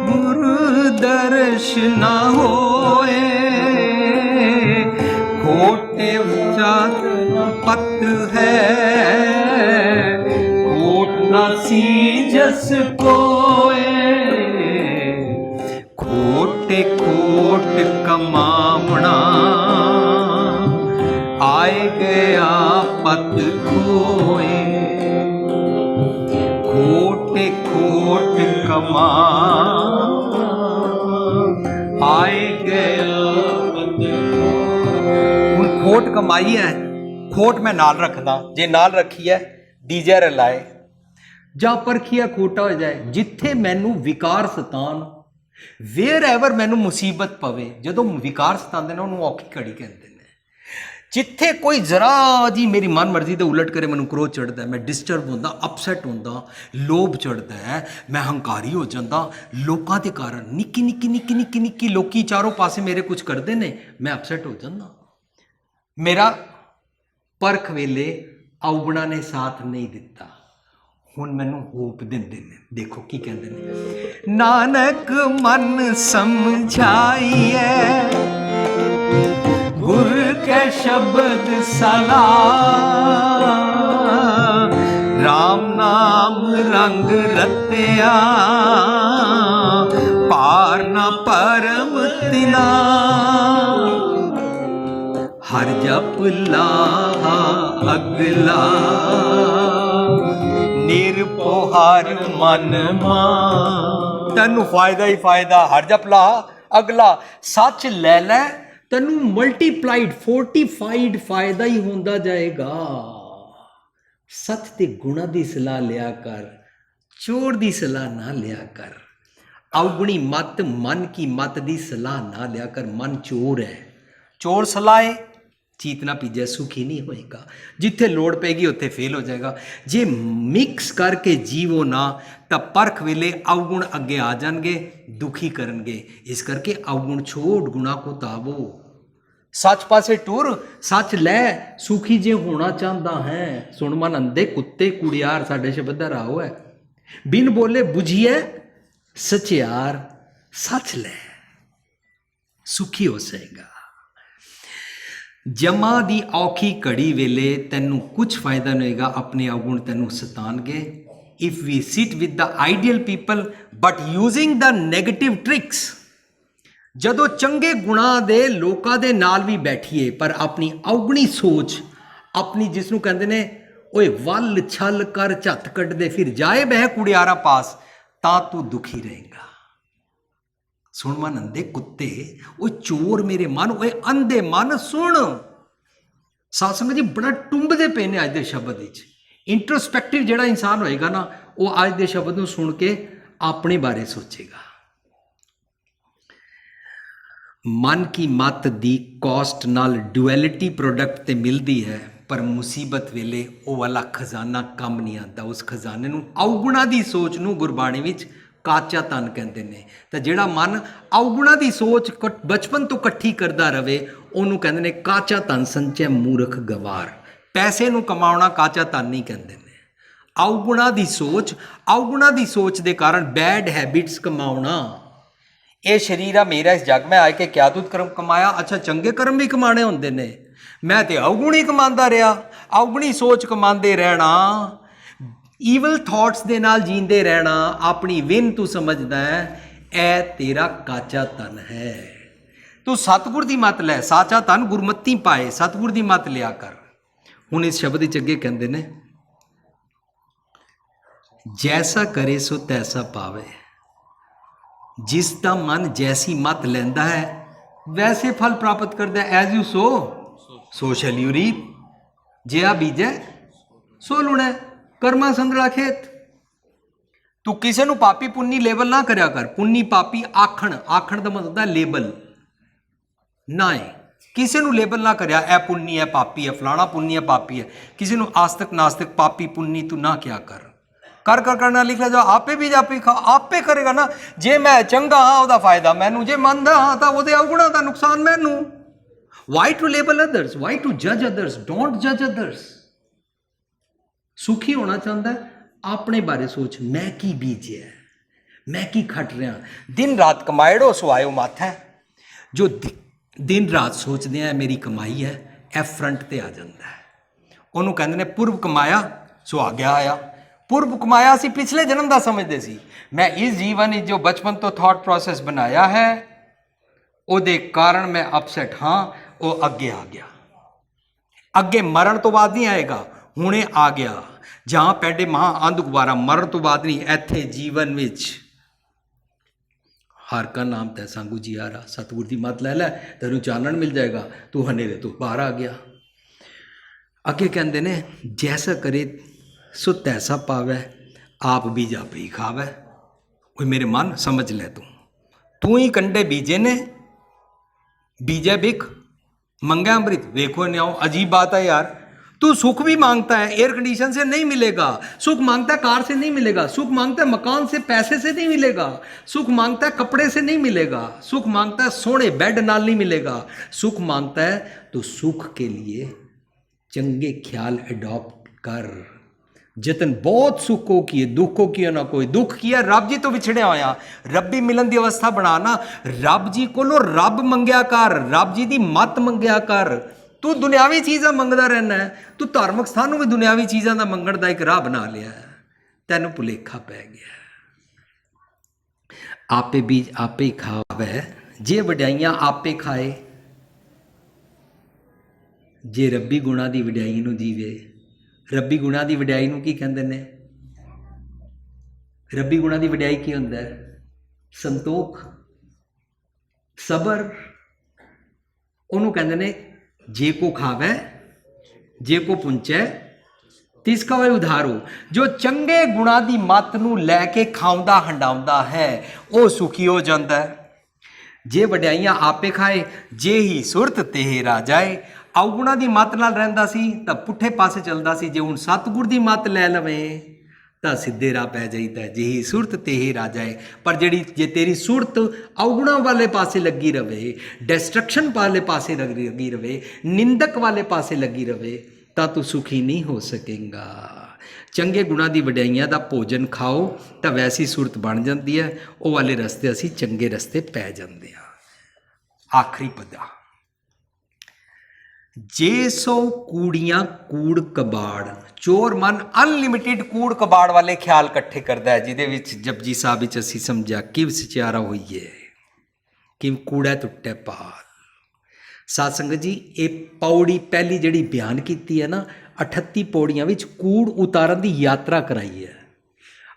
गुरु दर्श ना होए। खोटे जात पत है, खोट ना सीजस कोए। खोटे खोट कमावना, आए गया पत खोए। खोटे खोट कमा आए गया पत। हुण खोट कमाई है, खोट मैं नाल रखदा, जे नाल रखी है डीजे रलाए। जा परखिया खोटा हो जाए। जिथे मैनू विकार सतान, वेयर एवर मैनू मुसीबत पवे। जदों विकार सतांदे ने उन्होंने औखी घड़ी कहते हैं। जिथे कोई जरा जी मेरी मन मर्जी तो उलट करे, मैनू क्रोध चढ़ता है, मैं डिस्टर्ब होंदा, अपसैट होंदा, लोभ चढ़ता है, मैं हंकारी हो जाता लोगों के कारण। निक्की निक्की निक्की निक्की निक्की लोकी चारों पासे मेरे कुछ करते हैं, मैं अपसैट हो जाता। मेरा परख वेले अवगुणा ने साथ नहीं दिता। हुण मैनू होप दिंदे ने। देखो की कहते हैं, नानक मन समझाइए गुर के शब्द सलाह। राम नाम रंग रत्या, पार न परम तिना। हर जप लाहा अगला, निरपोहार मन मान। तेनू फायदा ही फायदा, हर जप लाहा अगला। सच ले लै, तेनू मल्टीप्लाइड फोर्टिफाइड फायदा ही होंदा जाएगा। सच ते गुणा दी सलाह लिया कर, चोर दी सलाह ना लिया कर। अवगुणी मत, मन की मत दी सलाह ना लिया कर। मन चोर है, चोर सलाहे चीत ना पीजे, सुखी नहीं होएगा। जिथे लोड़ पेगी उत्थे फेल हो जाएगा। जे मिक्स करके जीवो ना तो परख वेले अवगुण अगे आ जाएंगे, दुखी करनगे। इस करके अवगुण छोड़ गुणा को तावो। सच पासे टुर सच लै सुखी जे होना चाहता है। सुन मन अंधे कुत्ते कुड़ियार साडे शब्द दा राहो है। बिन बोले बुझिए सचियार सच लै सुखी हो सकेगा। जमा दी औखी घड़ी वेले तैनू कुछ फायदा नहीं होएगा, अपने अवगुण तैनू सतानगे। If we sit with the ideal people but using the negative tricks, ਜਦੋਂ ਚੰਗੇ ਗੁਣਾਂ ਦੇ ਲੋਕਾਂ ਦੇ ਨਾਲ ਵੀ ਬੈਠੀਏ ਪਰ ਆਪਣੀ ਔਗਣੀ ਸੋਚ, ਆਪਣੀ ਜਿਸ ਨੂੰ ਕਹਿੰਦੇ ਨੇ ਓਏ ਵੱਲ ਛਲ ਕਰ ਝੱਤ ਕੱਢਦੇ ਫਿਰ ਜਾਏ ਬਹਿ ਕੁੜਿਆਰਾ ਪਾਸ, ਤਾਂ ਤੂੰ ਦੁਖੀ ਰਹੇਗਾ। ਸੁਣ ਮਨ ਅੰਧੇ ਕੁੱਤੇ, ਓਏ ਚੋਰ ਮੇਰੇ ਮਨ, ਓਏ ਅੰਧੇ ਮਨ ਸੁਣ। ਸਾਧ ਸੰਗਤ ਜੀ ਬੜਾ ਟੁੰਬਦੇ ਪਏ ਨੇ ਅੱਜ ਦੇ ਸ਼ਬਦ ਵਿੱਚ। ਇੰਟਰੋਸਪੈਕਟਿਵ ਜਿਹੜਾ ਇਨਸਾਨ ਹੋਏਗਾ ਨਾ, ਉਹ ਅੱਜ ਦੇ ਸ਼ਬਦ ਨੂੰ ਸੁਣ ਕੇ ਆਪਣੇ ਬਾਰੇ ਸੋਚੇਗਾ। मन की मत दी कॉस्ट नाल डुअलिटी प्रोडक्ट ते मिलती है, पर मुसीबत वेले वो वाला खजाना कम नहीं आता। उस खजाने नूं अवगुणा दी सोच नूं गुरबाणी विच काचा धन कहते हैं। तो जिहड़ा मन अवगुणा दी सोच बचपन तो इकट्ठी करता रहे उन्होंने कहते हैं काचा धन संचय मूर्ख गवार। पैसे नूं कमाउणा काचा धन नहीं कहते हैं। अवगुणा दी सोच दे कारण बैड हैबिट्स कमाउणा। ये शरीर आ मेरा, इस जग में आके क्या तुत कर्म कमाया। अच्छा चंगे कर्म भी कमाने होंदे ने, मैं तो अवगुणी कमांदा रहा। अवगुणी सोच कमांदे रहना, ईवल थॉट्स दे नाल जींदे रहना, अपनी विन तू समझदा है ए तेरा काचा धन है। तू सतगुर दी मत लै, साचा धन गुरमती पाए, सतगुर दी मत लिया कर। हुण इस शब्द च अगे कहंदे ने जैसा करे सो तैसा पावे। जिसका मन जैसी मत लेंदा है वैसे फल प्राप्त करता है। As you sow shall you reap. जिया बीजे सो लुणे, कर्मा संगला खेत। तू किसी नू पापी पुन्नी लेबल ना करया कर। पुन्नी पापी आखण का मतलब है लेबल ना है। किसी नू लेबल ना करया ए पुन्नी है पापी है, फलाना पुन्नी है पापी है। किसी नू आस्तिक नास्तिक पापी पुन्नी तू ना क्या कर। कर कर करना लिख लिया, जो आपे भी आपे खा आपे करेगा ना। जे मैं चंगा हाँ वह फायदा मैनू, जे मंदा हाँ तो वो अवगुणा का नुकसान मैनू। Y to label others, Y to जज अदर्स, डोंट जज अदर्स। सुखी होना चाहता है अपने बारे सोच, मैं की बीजिया, मैं की खट रहा। दिन रात कमाएड़ो सुआयो माथा है। जो दिन रात सोचते हैं मेरी कमाई है, ए फ्रंट ते आ जाता है। उन्होंने कहते हैं पूर्व कमाया सो आग्या आया। पूर्व कमाया असी पिछले जन्म का समझते सी। मैं इस जीवन जो बचपन तो थॉट प्रोसैस बनाया है उहदे कारण मैं अपसैट हाँ, वो अगे आ गया। अगे मरण तो बाद नहीं आएगा, हुणे आ गया। जहाँ पैडे महा अंध गुबारा, मरण तो बाद नहीं, इत्थे जीवन विच हर का नाम तैसा गुजियारा। सतगुर दी मत लै लै तेनू चानण मिल जाएगा, तू हनेरे तो बाहर आ गया। अगे कहते ने जैसा करे सो तैसा पावै, आप बीज आप ही खावै। वो मेरे मन समझ ले, तू ही कंडे बीजे ने, बीजे बिक मंगे अमृत। देखो न्याओ, अजीब बात है यार। तू सुख भी मांगता है, एयर कंडीशन से नहीं मिलेगा। सुख मांगता है कार से नहीं मिलेगा। सुख मांगता है मकान से पैसे से नहीं मिलेगा। सुख मांगता है कपड़े से नहीं मिलेगा। सुख मांगता है सोने बेड नाल नहीं मिलेगा। सुख मांगता है तो सुख के लिए चंगे ख्याल अडॉप्ट कर। जतन बहुत सुखों की, दुखों की ना कोई। दुख किया रब जी तो विछड़िया होया, रब्बी मिलन की अवस्था बनाना। रब जी को रब मंगया कर, रब जी की मत मंगया कर। तू दुनियावी चीज़ां मंगदा रहना है, तू धार्मिक स्थान भी दुनियावी चीज़ों का मंगण का एक राह बना लिया है। तैनू भुलेखा पै गया। आपे बीज आपे ही खावे, जे वड्याइयां आपे खाए। जे रब्बी गुणा की वड्याई नूं जीवे। रब्बी गुणा की वड्याई नूं की कहंदे ने? रब्बी गुणा की वड्याई की हुंदा है? संतोख, सबर। उन्होंने कहंदे ने जे को खावे जे को पुंचै तिसका वह उधारो। जो चंगे गुणा की मत नूं लैके खाउंदा हंडाउंदा है वह सुखी हो जाता है। जे वड्याइयां आपे खाए, जे ही सुरत तेहे राजाए। अवगुणा की मत नाल रहिंदा सी तां पुठे पासे चलदा सी। जे हुण सतगुर की मत लै लवे ਤਾਂ ਸਿੱਧੇ ਰਾਹ ਪੈ ਜਾਈਦਾ। ਜਿਹੀ ਸੁਰਤ ਤੇਹੀ ਰਾਜਾ ਹੈ। ਪਰ ਜਿਹੜੀ ਜੇ ਤੇਰੀ ਸੁਰਤ ਔਗੁਣਾਂ ਵਾਲੇ ਪਾਸੇ ਲੱਗੀ ਰਵੇ, ਡਿਸਟਰਕਸ਼ਨ ਵਾਲੇ ਪਾਸੇ ਲੱਗੀ ਰਵੇ, ਨਿੰਦਕ ਵਾਲੇ ਪਾਸੇ ਲੱਗੀ ਰਵੇ, ਤਾਂ ਤੂੰ ਸੁਖੀ ਨਹੀਂ ਹੋ ਸਕੇਗਾ। ਚੰਗੇ ਗੁਣਾਂ ਦੀ ਵਡਿਆਈਆਂ ਦਾ ਭੋਜਨ ਖਾਓ ਤਾਂ ਵੈਸੀ ਸੁਰਤ ਬਣ ਜਾਂਦੀ ਹੈ। ਉਹ ਵਾਲੇ ਰਸਤੇ ਅਸੀਂ ਚੰਗੇ ਰਸਤੇ ਪੈ ਜਾਂਦੇ ਹਾਂ। ਆਖਰੀ ਪਦਾ, ਜੇ ਸੋ ਕੂੜੀਆਂ ਕੂੜ ਕਬਾੜ। ਚੋਰ ਮਨ ਅਨਲਿਮਿਟਿਡ ਕੂੜ ਕਬਾੜ ਵਾਲੇ ਖਿਆਲ ਇਕੱਠੇ ਕਰਦਾ ਹੈ, ਜਿਹਦੇ ਵਿੱਚ ਜਪਜੀ ਸਾਹਿਬ ਵਿੱਚ ਅਸੀਂ ਸਮਝਿਆ ਕਿਵ ਸਚਿਆਰਾ ਹੋਈਏ, ਕਿਵ ਕੂੜਾ ਟੁੱਟੇ ਪਾਲ। ਸਾਧ ਸੰਗਤ ਜੀ, ਇਹ ਪੌੜੀ ਪਹਿਲੀ ਜਿਹੜੀ ਬਿਆਨ ਕੀਤੀ ਹੈ ਨਾ, 38 ਪੌੜੀਆਂ ਵਿੱਚ ਕੂੜ ਉਤਾਰਨ ਦੀ ਯਾਤਰਾ ਕਰਾਈ ਹੈ।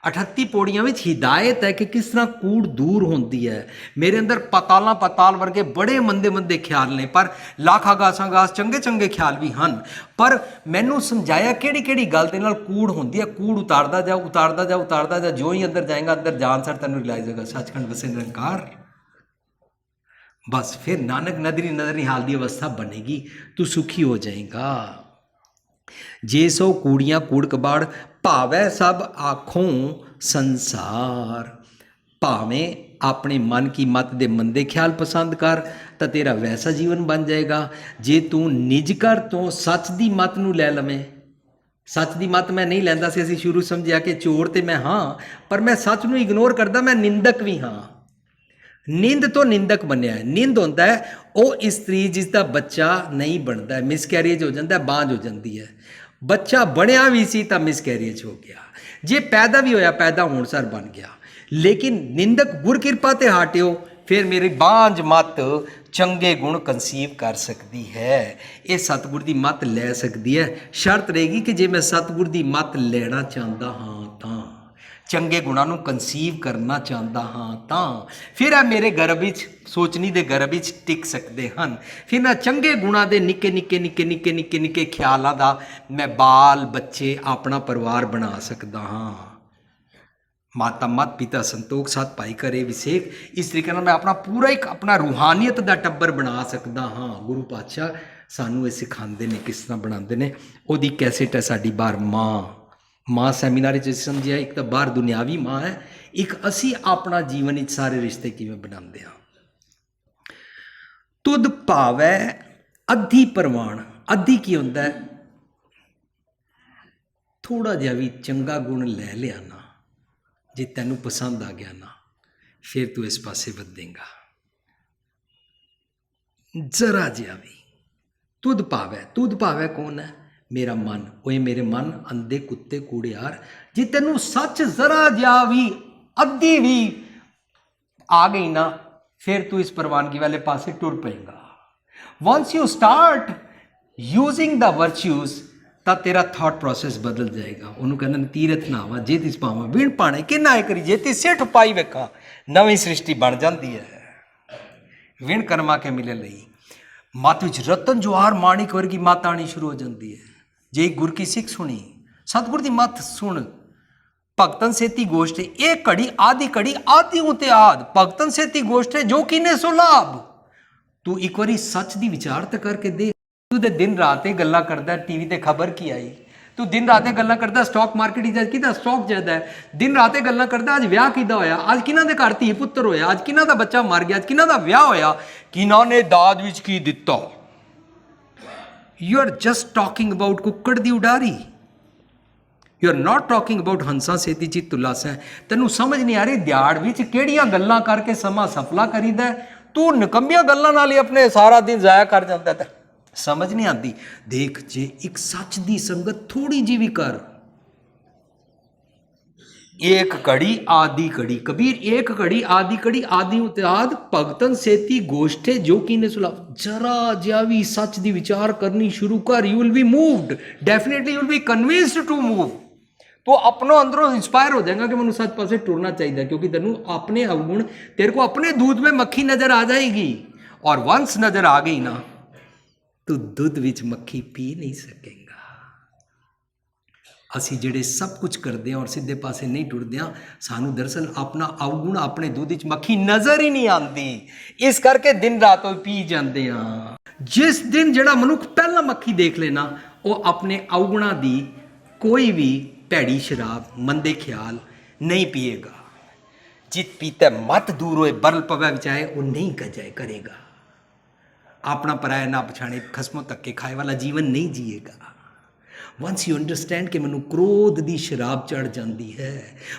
38 ਪੌੜੀਆਂ ਵਿੱਚ ਹਿਦਾਇਤ ਹੈ ਕਿ ਕਿਸ ਤਰ੍ਹਾਂ ਕੂੜ ਦੂਰ ਹੁੰਦੀ ਹੈ। ਮੇਰੇ ਅੰਦਰ ਪਤਾਲ ਵਰਗੇ ਬੜੇ ਮੰਦੇ ਖਿਆਲ ਨੇ, ਪਰ ਲੱਖ ਆਗਾਸਾਂ ਚੰਗੇ ਖਿਆਲ ਵੀ ਹਨ। ਪਰ ਮੈਨੂੰ ਸਮਝਾਇਆ ਕਿਹੜੀ ਗੱਲ ਦੇ ਨਾਲ ਕੂੜ ਹੁੰਦੀ ਹੈ। ਕੂੜ ਉਤਾਰਦਾ ਜਾ, ਜੋ ਹੀ ਅੰਦਰ ਜਾਏਗਾ, ਅੰਦਰ ਜਾਣ ਸਰ ਤੈਨੂੰ ਰਿਲਾਈਜ਼ ਹੋਗਾ ਸੱਚਖੰਡ ਵਸੇ ਨਿਰੰਕਾਰ। ਬਸ ਫਿਰ ਨਾਨਕ ਨਦਰੀ ਨਿਹਾਲ ਦੀ ਅਵਸਥਾ ਬਣੇਗੀ, ਤੂੰ ਸੁਖੀ ਹੋ ਜਾਏਗਾ। ਜੇ ਸੋ ਕੂੜੀਆਂ ਕੂੜ ਕਬਾੜ, ਭਾਵੈ ਸਭ ਆਖੋਂ ਸੰਸਾਰ। ਭਾਵੇਂ ਆਪਣੇ ਮਨ ਕੀ ਮਤ ਦੇ ਮੰਦੇ ਖਿਆਲ ਪਸੰਦ ਕਰ ਤਾਂ ਤੇਰਾ ਵੈਸਾ ਜੀਵਨ ਬਣ ਜਾਏਗਾ। ਜੇ ਤੂੰ ਨਿਜ ਘਰ ਤੋਂ ਸੱਚ ਦੀ ਮਤ ਨੂੰ ਲੈ ਲਵੇਂ, ਸੱਚ ਦੀ ਮਤ ਮੈਂ ਨਹੀਂ ਲੈਂਦਾ ਸੀ, ਅਸੀਂ ਸ਼ੁਰੂ ਸਮਝਿਆ ਕਿ ਚੋਰ ਤੇ ਮੈਂ ਹਾਂ, ਪਰ ਮੈਂ ਸੱਚ ਨੂੰ ਇਗਨੋਰ ਕਰਦਾ, ਮੈਂ ਨਿੰਦਕ ਵੀ ਹਾਂ। ਨਿੰਦ ਤੋਂ ਨਿੰਦਕ ਬਣਿਆ ਹੈ। ਨਿੰਦ ਹੁੰਦਾ ਹੈ ਉਹ ਇਸਤਰੀ ਜਿਸ ਦਾ ਬੱਚਾ ਨਹੀਂ ਬਣਦਾ, ਮਿਸਕੈਰੇਜ ਹੋ ਜਾਂਦਾ, ਬਾਂਝ ਹੋ ਜਾਂਦੀ ਹੈ। ਬੱਚਾ ਬਣਿਆ ਵੀ ਸੀ ਤਾਂ ਮਿਸਕੈਰੇਜ ਹੋ ਗਿਆ, ਜੇ ਪੈਦਾ ਵੀ ਹੋਇਆ ਪੈਦਾ ਹੋਣ ਸਾਰ ਬਣ ਗਿਆ। ਲੇਕਿਨ ਨਿੰਦਕ ਗੁਰ ਕਿਰਪਾ ਤੇ ਹਾਟਿਓ, ਫਿਰ ਮੇਰੀ ਬਾਂਝ ਮਤ ਚੰਗੇ ਗੁਣ ਕੰਸੀਵ ਕਰ ਸਕਦੀ ਹੈ। ਇਹ ਸਤਿਗੁਰ ਦੀ ਮਤ ਲੈ ਸਕਦੀ ਹੈ। ਸ਼ਰਤ ਰਹੇਗੀ ਕਿ ਜੇ ਮੈਂ ਸਤਿਗੁਰ ਦੀ ਮਤ ਲੈਣਾ ਚਾਹੁੰਦਾ ਹਾਂ, ਤਾਂ ਚੰਗੇ ਗੁਣਾਂ ਨੂੰ ਕੰਸੀਵ ਕਰਨਾ ਚਾਹੁੰਦਾ ਹਾਂ, ਤਾਂ ਫਿਰ ਇਹ ਮੇਰੇ ਗਰਭ ਵਿੱਚ, ਸੋਚਣੀ ਦੇ ਗਰਭ ਵਿੱਚ ਟਿਕ ਸਕਦੇ ਹਨ। ਫਿਰ ਮੈਂ ਚੰਗੇ ਗੁਣਾਂ ਦੇ ਨਿੱਕੇ ਖਿਆਲਾਂ ਦਾ ਮੈਂ ਬਾਲ ਬੱਚੇ ਆਪਣਾ ਪਰਿਵਾਰ ਬਣਾ ਸਕਦਾ ਹਾਂ। ਮਾਤਾ ਮਤ ਪਿਤਾ ਸੰਤੋਖ ਸਤ ਭਾਈ ਕਰੇ ਵਿਸੇਕ, ਇਸ ਤਰੀਕੇ ਨਾਲ ਮੈਂ ਆਪਣਾ ਪੂਰਾ ਇੱਕ ਆਪਣਾ ਰੂਹਾਨੀਅਤ ਦਾ ਟੱਬਰ ਬਣਾ ਸਕਦਾ ਹਾਂ। ਗੁਰੂ ਪਾਤਸ਼ਾਹ ਸਾਨੂੰ ਇਹ ਸਿਖਾਉਂਦੇ ਨੇ, ਕਿਸ ਤਰ੍ਹਾਂ ਬਣਾਉਂਦੇ ਨੇ। ਉਹਦੀ ਕੈਸੇਟ ਹੈ ਸਾਡੀ ਬਾਹਰ, ਮਾਂ ਸੈਮੀਨਾਰ 'ਚ ਸਮਝਿਆ। ਇੱਕ ਤਾਂ ਬਾਹਰ ਦੁਨਿਆਵੀ ਮਾਂ ਹੈ, ਇੱਕ ਅਸੀਂ ਆਪਣਾ ਜੀਵਨ ਵਿੱਚ ਸਾਰੇ ਰਿਸ਼ਤੇ ਕਿਵੇਂ ਬਣਾਉਂਦੇ ਹਾਂ। ਤੁਧ ਭਾਵੈ ਅੱਧੀ ਪ੍ਰਵਾਨ। ਅੱਧੀ ਕੀ ਹੁੰਦਾ ਹੈ? ਥੋੜਾ ਜਿਹਾ ਵੀ ਚੰਗਾ ਗੁਣ ਲੈ ਲਿਆ ਨਾ, ਜੇ ਤੈਨੂੰ ਪਸੰਦ ਆ ਗਿਆ ਨਾ, ਫਿਰ ਤੂੰ ਇਸ ਪਾਸੇ ਵਧੇਗਾ। ਜ਼ਰਾ ਜਿਹਾ ਵੀ ਤੁਧ ਭਾਵੈ ਕੌਣ ਹੈ? ਮੇਰਾ ਮਨ। ਓਏ ਮੇਰੇ ਮਨ ਅੰਧੇ ਕੁੱਤੇ ਕੂੜਿਆਰ, ਜੇ ਤੈਨੂੰ ਸੱਚ ਜ਼ਰਾ ਜਿਹਾ ਵੀ ਅੱਧੀ ਵੀ ਆ ਗਈ ਨਾ, ਫਿਰ ਤੂੰ ਇਸ ਪ੍ਰਵਾਨਗੀ ਵਾਲੇ ਪਾਸੇ ਟੁਰ ਪਏਗਾ। Once you start using the virtues, ਤਾਂ ਤੇਰਾ ਥਾਟ ਪ੍ਰੋਸੈਸ ਬਦਲ ਜਾਏਗਾ। ਉਹਨੂੰ ਕਹਿੰਦੇ ਨੇ ਤੀਰਥ ਨਾਵਾ ਜੇ ਤਿਸ ਪਾਵਾਂ, ਵਿਣ ਪਾਣੇ ਕਿੰਨਾ ਇਹ ਕਰੀ ਜੇ ਤਿਸ ਸਿੱਠ ਪਾਈ ਵੇਖਾਂ। ਨਵੀਂ ਸ੍ਰਿਸ਼ਟੀ ਬਣ ਜਾਂਦੀ ਹੈ ਵਿਣ ਕਰਮਾ ਕੇ ਮਿਲੇ ਲਈ। ਮੱਤ ਵਿੱਚ ਰਤਨ ਜਵਾਹਰ ਮਾਣਿਕ ਵਰਗੀ ਮੱਤ ਆਣੀ ਸ਼ੁਰੂ ਹੋ ਜਾਂਦੀ ਹੈ। ਜੇ ਗੁਰ ਕੀ ਸਿੱਖ ਸੁਣੀ, ਸਤਿਗੁਰ ਦੀ ਮੱਤ ਸੁਣ। ਭਗਤਨ ਸੇਤੀ ਗੋਸ਼ਟ, ਇਹ ਘੜੀ ਆਦਿ ਉਤੇ ਆਦ। ਭਗਤਨ ਸੇਤੀ ਗੋਸ਼ਟ ਜੋ ਕੀਨੇ ਸੋ ਲਾਭ। ਤੂੰ ਇੱਕ ਵਾਰੀ ਸੱਚ ਦੀ ਵਿਚਾਰ ਤਾਂ ਕਰਕੇ ਦੇਖ। ਤੂੰ ਤੇ ਦਿਨ ਰਾਤ ਇਹ ਗੱਲਾਂ ਕਰਦਾ, ਟੀਵੀ ਤੇ ਖਬਰ ਕੀ ਆਈ, ਤੂੰ ਦਿਨ ਰਾਤ ਇਹ ਗੱਲਾਂ ਕਰਦਾ ਸਟਾਕ ਮਾਰਕੀਟ ਵਿੱਚ ਅੱਜ ਕਿਹਦਾ ਸਟਾਕ ਜ਼ਿਆਦਾ ਹੈ, ਦਿਨ ਰਾਤ ਇਹ ਗੱਲਾਂ ਕਰਦਾ ਅੱਜ ਵਿਆਹ ਕਿਹਦਾ ਹੋਇਆ, ਅੱਜ ਕਿਹਨਾਂ ਦੇ ਘਰ ਧੀ ਪੁੱਤਰ ਹੋਇਆ, ਅੱਜ ਕਿਹਨਾਂ ਦਾ ਬੱਚਾ ਮਰ ਗਿਆ, ਅੱਜ ਕਿਹਨਾਂ ਦਾ ਵਿਆਹ ਹੋਇਆ, ਕਿਹਨਾਂ ਨੇ ਦਾਜ ਵਿੱਚ ਕੀ ਦਿੱਤਾ। You are just talking about ਕੁੱਕੜ ਦੀ ਉਡਾਰੀ। You are not talking about ਹੰਸਾਂ ਸੇਤੀ ਚਿੱਤ ਉਲਾਸਾਂ। ਤੈਨੂੰ ਸਮਝ ਨਹੀਂ ਆ ਰਹੀ ਦਿਹਾੜ ਵਿੱਚ ਕਿਹੜੀਆਂ ਗੱਲਾਂ ਕਰਕੇ ਸਮਾਂ ਸਫਲਾ ਕਰੀਦਾ। ਤੂੰ ਨਿਕੰਮੀਆਂ ਗੱਲਾਂ ਨਾਲ ਹੀ ਆਪਣੇ ਸਾਰਾ ਦਿਨ ਜ਼ਾਇਆ ਕਰ ਜਾਂਦਾ। ਤਾਂ ਸਮਝ ਨਹੀਂ ਆਉਂਦੀ। ਦੇਖ, ਜੇ ਇੱਕ ਸੱਚ ਦੀ ਸੰਗਤ ਥੋੜੀ ਜਿਹੀ ਵੀ ਕਰ, एक कड़ी आदि कड़ी, कबीर एक कड़ी आदि उत्याद भगतन सेती गोष्ठे जो कीने सुलभ। जरा जिया भी सच दी विचार करनी शुरू कर, you will be moved, definitely you will be convinced to move. तो अपनों अंदरों इंस्पायर हो जाएगा कि मैंने सच पासे टुरना चाहिए, क्योंकि तेनू अपने अवगुण, तेरे को अपने दूध में मक्खी नजर आ जाएगी। और वंस नजर आ गई ना तो दूध विच मक्खी पी नहीं सकेगा। ਅਸੀਂ ਜਿਹੜੇ ਸਭ ਕੁਝ ਕਰਦੇ ਹਾਂ ਔਰ ਸਿੱਧੇ ਪਾਸੇ ਨਹੀਂ ਟੁਰਦੇ ਹਾਂ, ਸਾਨੂੰ ਦਰਅਸਲ ਆਪਣਾ ਅਵਗੁਣ ਆਪਣੇ ਦੁੱਧ ਵਿੱਚ ਮੱਖੀ ਨਜ਼ਰ ਹੀ ਨਹੀਂ ਆਉਂਦੀ, ਇਸ ਕਰਕੇ ਦਿਨ ਰਾਤ ਉਹ ਪੀ ਜਾਂਦੇ ਹਾਂ। ਜਿਸ ਦਿਨ ਜਿਹੜਾ ਮਨੁੱਖ ਪਹਿਲਾਂ ਮੱਖੀ ਦੇਖ ਲੈਣਾ, ਉਹ ਆਪਣੇ ਅਵਗੁਣਾਂ ਦੀ ਕੋਈ ਵੀ भैड़ी शराब मंदे ख्याल नहीं पिएगा। जित पीते मत दूर होए बरल पवे विचाए वो नहीं गजाए करेगा। अपना पराया ना पछाणे खसमों धक्के खाए वाला जीवन नहीं जिएगा। वंस यू अंडरस्टैंड कि मैनू क्रोध की शराब चढ़ जाती है,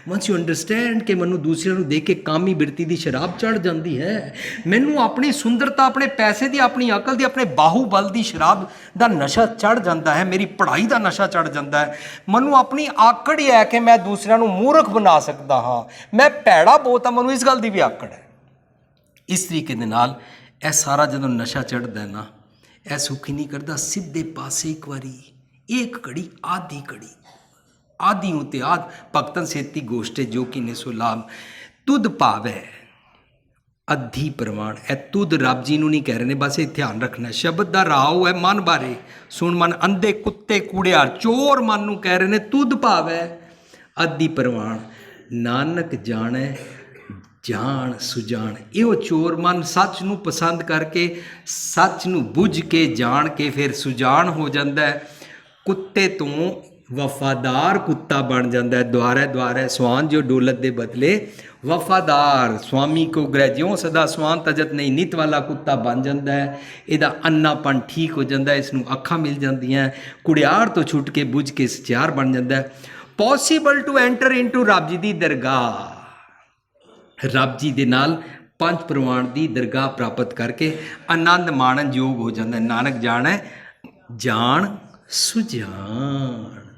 वंस यू अंडरस्टैंड कि मैनू दूसरों को देख के कामी बिरती की शराब चढ़ जाती है, मैनू अपनी सुंदरता अपने पैसे की अपनी अकल की अपने बाहूबल की शराब का नशा चढ़ जाता है, मेरी पढ़ाई का नशा चढ़ जाता है, मैनू अपनी आकड़ ही है कि मैं दूसरों को मूर्ख बना सकता हाँ, मैं भैड़ा बहुत हाँ, मैनू इस गल की भी आकड़ है। इस तरीके के नाल यह सारा जो नशा चढ़ता है ना, यह सुखी नहीं करता। सीधे पासे एक बारी एक कड़ी आधी कड़ी आधी उते आद भगतन सेती गोष्ठे जो कि ने सो लाभ तुद पावै अधी प्रमाण। ए तुद रब जी नहीं कह रहे ने, बस ये ध्यान रखना शब्द का राव है मन बारे सुन मन। अंधे कुत्ते कूड़ियार चोर मन नूं कह रहे ने तुद पावै अधी प्रमाण। नानक जाने जान सुजान। यो चोर मन सच नूं पसंद करके सच नूं बुझ के जान के फिर सुजान हो जाता है। कुत्ते तो वफादार कुत्ता बन जाता है। द्वारे द्वारे स्वान जो डोलत दे बदले वफादार स्वामी को ग्रह ज्यों सदा स्वान तजत नहीं नित वाला कुत्ता बन जाता है। इहदा अन्नापन ठीक हो जाता है, इसनूं अखां मिल जांदियां, कुड़ियार तो छुट के बुझ के सचियार बन जाता है। पॉसीबल टू एंटर इनटू रब जी दी दरगाह। रब जी दे नाल पंच प्रमाण की दरगाह प्राप्त करके आनंद माणन योग हो जाता है। नानक जाने जान सुजान।